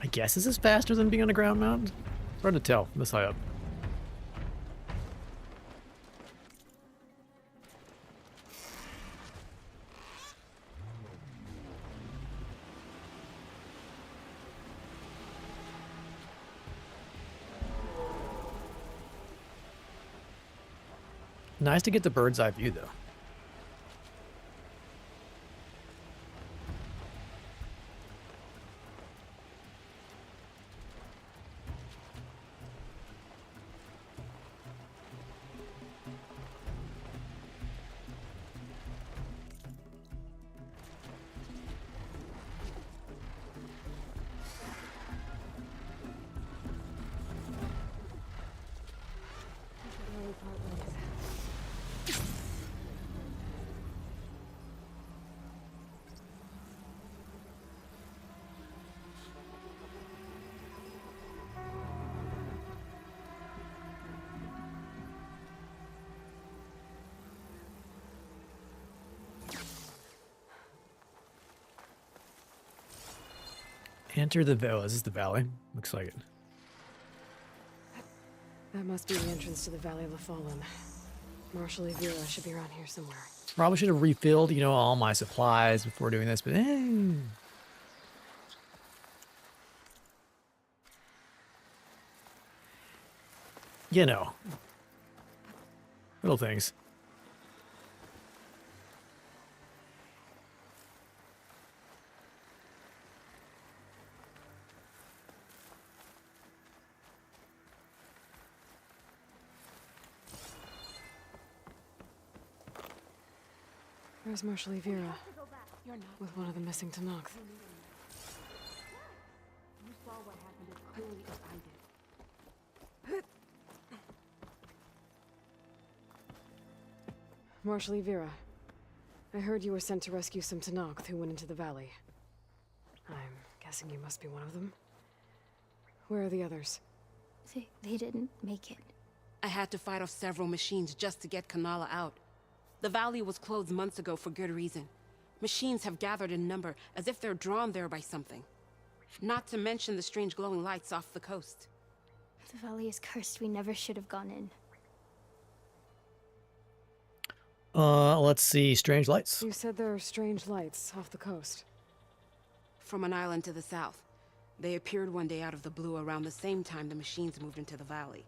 I guess this is faster than being on a ground mount. It's hard to tell this high up. Nice to get the bird's eye view, though. Enter the villa. Is this the valley? Looks like it. That must be the entrance to the Valley of the Fallen. Marshal Vera should be around here somewhere. Probably should have refilled, you know, all my supplies before doing this, but you know, little things. Where's Marshal Vera? With one of the missing Tanakh. You saw what happened as clearly as I did. Marshal Vera, I heard you were sent to rescue some Tanakh who went into the valley. I'm guessing you must be one of them. Where are the others? They didn't make it. I had to fight off several machines just to get Kanala out. The valley was closed months ago for good reason. Machines have gathered in number, as if they're drawn there by something. Not to mention the strange glowing lights off the coast. The valley is cursed. We never should have gone in. Let's see. Strange lights. You said there are strange lights off the coast. From an island to the south. They appeared one day out of the blue around the same time the machines moved into the valley.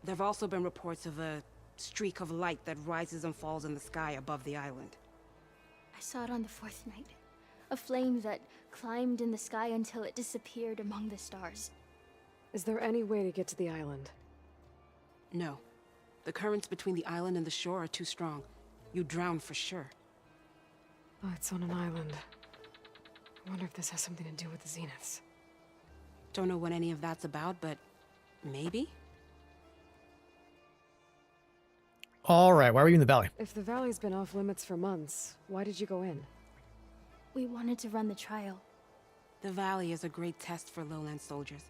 There have also been reports of a streak of light that rises and falls in the sky above the island. I saw it on the fourth night. A flame that climbed in the sky until it disappeared among the stars. Is there any way to get to the island? No. The currents between the island and the shore are too strong. You'd drown for sure. Oh, it's on an island. I wonder if this has something to do with the Zeniths. Don't know what any of that's about, but maybe? All right, why were you in the valley? If the valley's been off limits for months, why did you go in? We wanted to run the trial. The valley is a great test for lowland soldiers.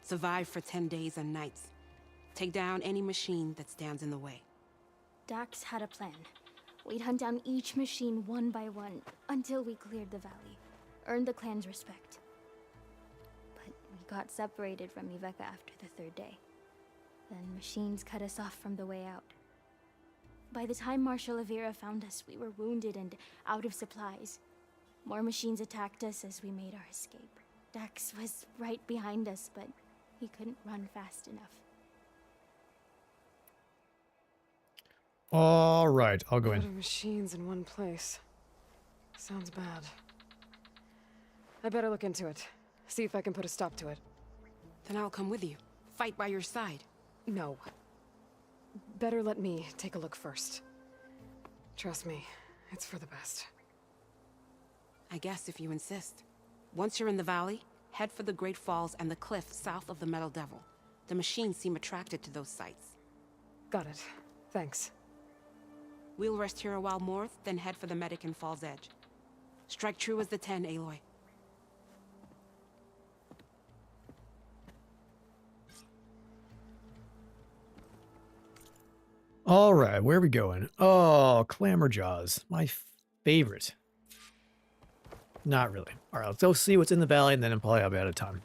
Survive for 10 days and nights. Take down any machine that stands in the way. Dax had a plan. We'd hunt down each machine one by one until we cleared the valley. Earned the clan's respect. But we got separated from Iveka after the third day. Then machines cut us off from the way out. By the time Marshal Vera found us, we were wounded and out of supplies. More machines attacked us as we made our escape. Dax was right behind us, but he couldn't run fast enough. All right, I'll go A lot in. of machines in one place. Sounds bad. I better look into it. See if I can put a stop to it. Then I'll come with you. Fight by your side. No. Better let me take a look first. Trust me, it's for the best. I guess if you insist. Once you're in the valley, head for the Great Falls and the cliff south of the Metal Devil. The machines seem attracted to those sites. Got it. Thanks. We'll rest here a while more, then head for the medic in Falls Edge. Strike true as the 10, Aloy. All right, where are we going? Oh, Clamorjaws, my favorite. Not really. All right, let's go see what's in the valley, and then probably I'll be out of time.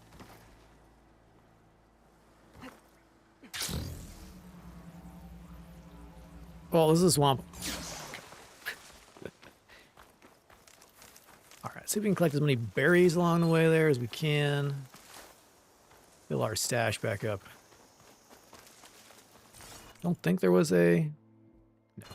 Oh, this is a swamp. All right, see if we can collect as many berries along the way there as we can. Fill our stash back up. Don't think there was a... No.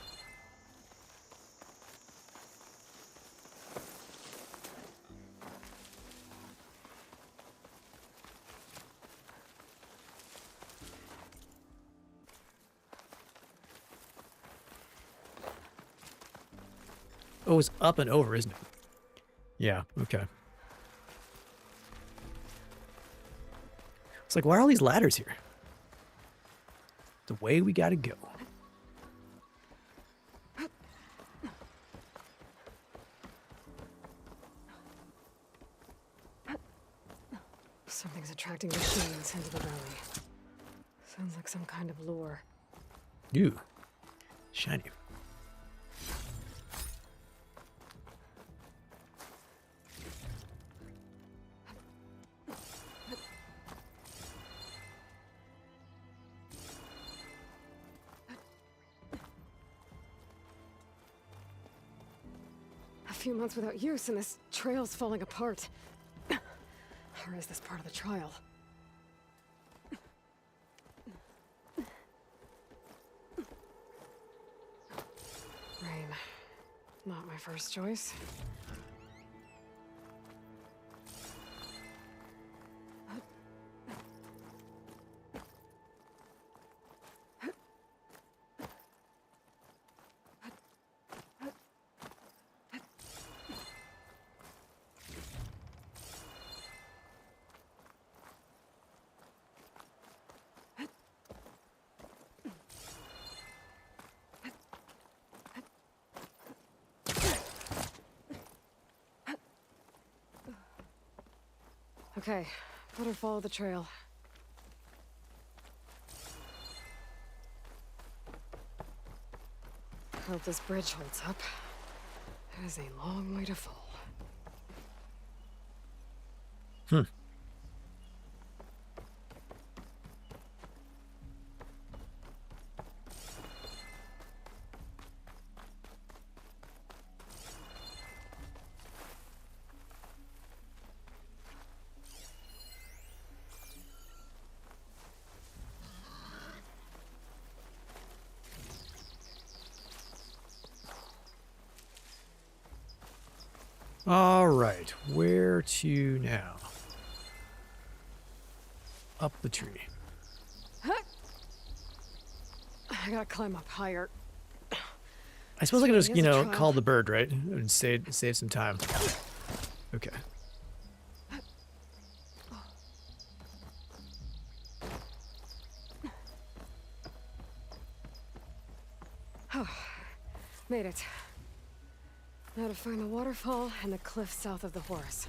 Oh, it's up and over, isn't it? Yeah, okay. It's like, why are all these ladders here? The way we gotta go. Something's attracting machines into the valley. Sounds like some kind of lure. Ew. Shiny. A few months without use and this trail's falling apart. Or is this part of the trial? Rain. Not my first choice. Okay, better follow the trail. Hope this bridge holds up. It is a long way to fall. Hmm. All right, where to now? Up the tree. I gotta climb up higher. I suppose I could just, Here's a trial. call the bird, right? And save some time. Okay. Made it. Now to find the waterfall and the cliff south of the Horus.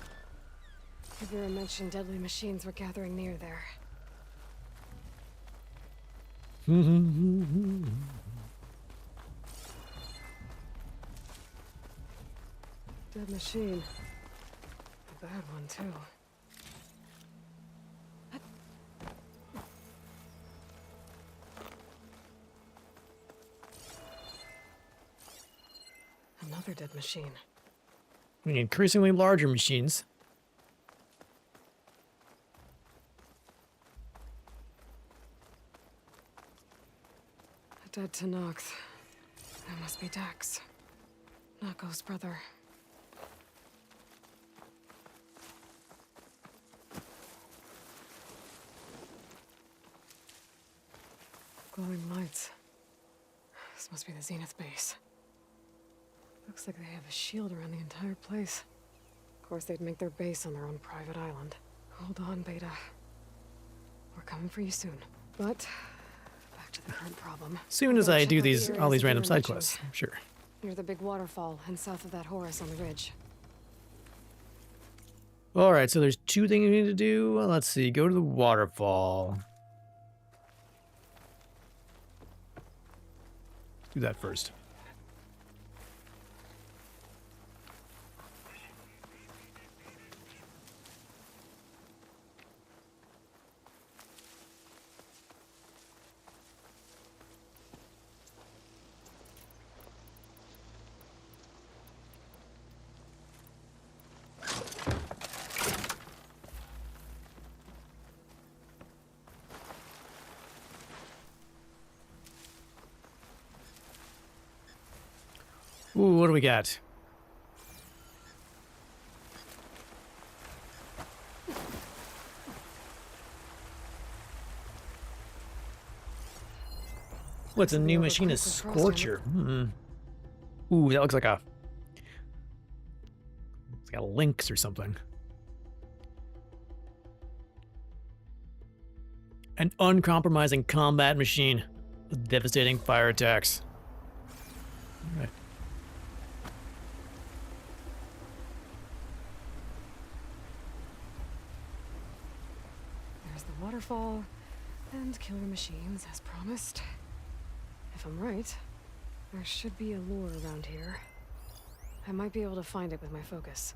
Vera mentioned deadly machines were gathering near there. Dead machine. A bad one, too. Another dead machine. I mean, increasingly larger machines. A dead Tanox. That must be Dax. Nako's brother. Glowing lights. This must be the Zenith base. Looks like they have a shield around the entire place. Of course, they'd make their base on their own private island. Hold on, Beta. We're coming for you soon. But back to the current problem. Soon as Go I check do out the these areas all these of random gear side mentioned. quests, sure. Near the big waterfall and south of that Horus on the ridge. All right, so there's 2 things we need to do. Well, let's see. Go to the waterfall. Do that first. Ooh, what do we got? What's a new machine? A Scorcher. Ooh, that looks like a... It's like a Lynx or something. An uncompromising combat machine with devastating fire attacks. All right. There's the waterfall and killer machines, as promised. If I'm right, there should be a lure around here. I might be able to find it with my focus.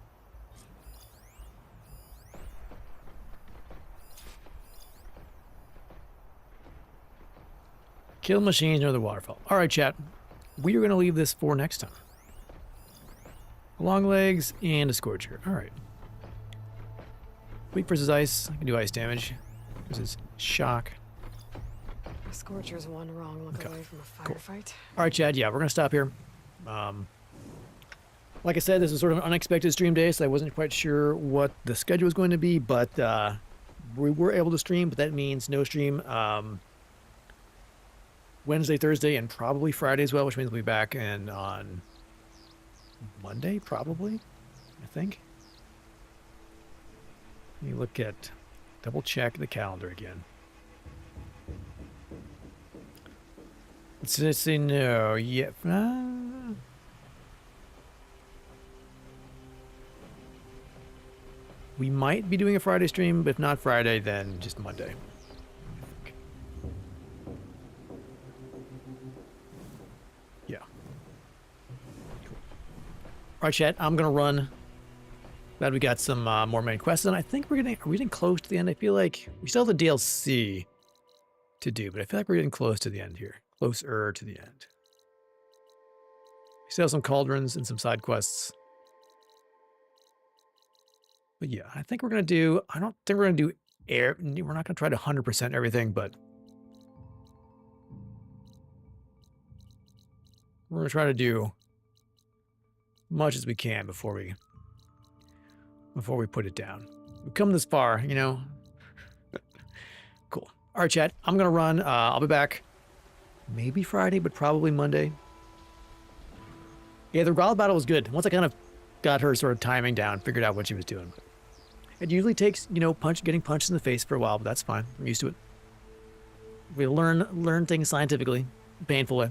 Kill machines near the waterfall. All right, chat. We are going to leave this for next time. Long legs and a Scorcher. All right. Weak versus ice. I can do ice damage. Versus shock. A Scorcher's one wrong look away from a firefight. All right, Chad. Yeah, we're going to stop here. Like I said, this was sort of an unexpected stream day, so I wasn't quite sure what the schedule was going to be, but we were able to stream, but that means no stream Wednesday, Thursday, and probably Friday as well, which means we'll be back on Monday, probably, I think. Let me look at, double check the calendar again. Let's say no, yeah. We might be doing a Friday stream, but if not Friday, then just Monday. Yeah. Cool. All right, chat. I'm gonna run. Glad we got some more main quests, and I think we're getting close to the end. I feel like we still have the DLC to do, but I feel like we're getting close to the end here. Closer to the end. We still have some cauldrons and some side quests. But yeah, I think we're going to do, I don't think we're going to do air. We're not going to try to 100% everything, but we're going to try to do much as we can before we put it down. We've come this far, you know. Cool. All right, chat. I'm going to run. I'll be back maybe Friday, but probably Monday. Yeah, the Regala battle was good. Once I kind of got her sort of timing down, figured out what she was doing. It usually takes, you know, getting punched in the face for a while, but that's fine. I'm used to it. We learn things scientifically, painful way.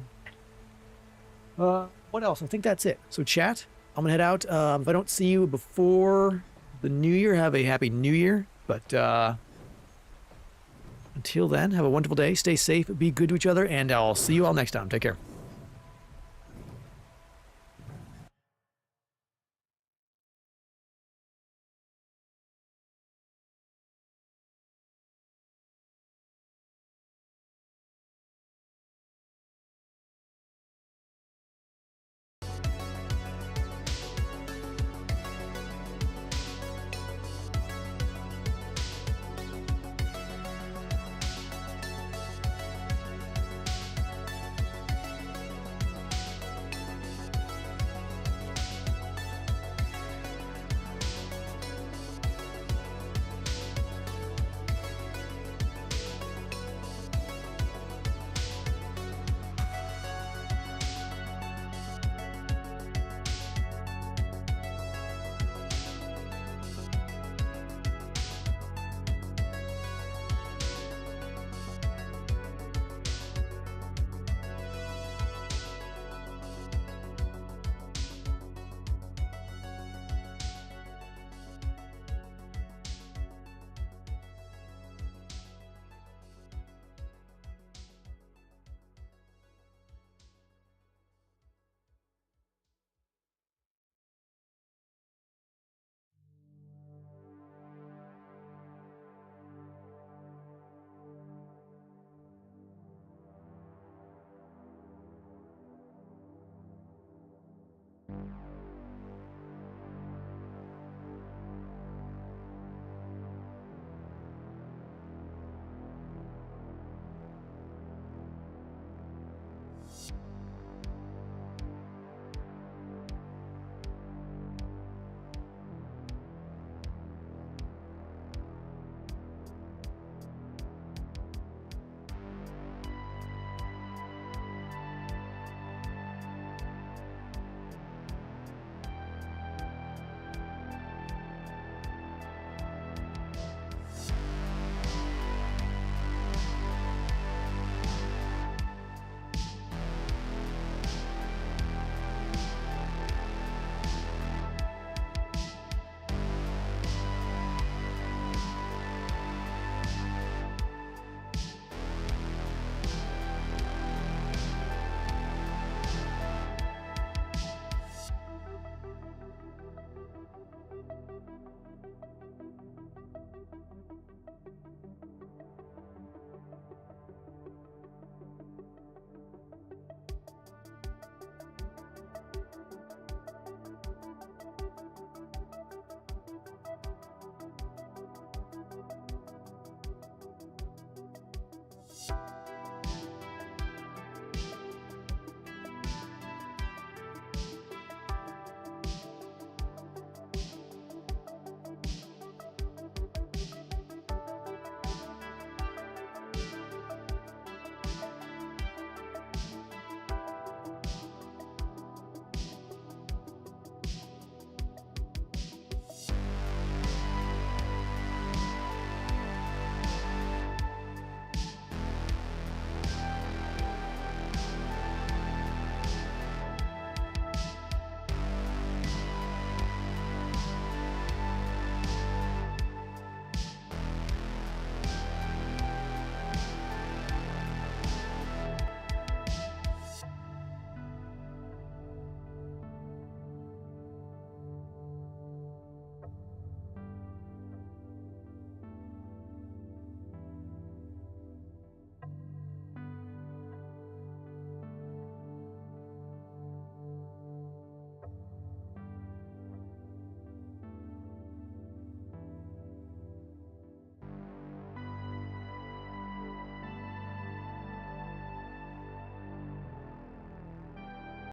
What else? I think that's it. So chat, I'm gonna head out. If I don't see you before the new year, have a happy new year. But until then, have a wonderful day. Stay safe, be good to each other, and I'll see you all next time. Take care. Bye.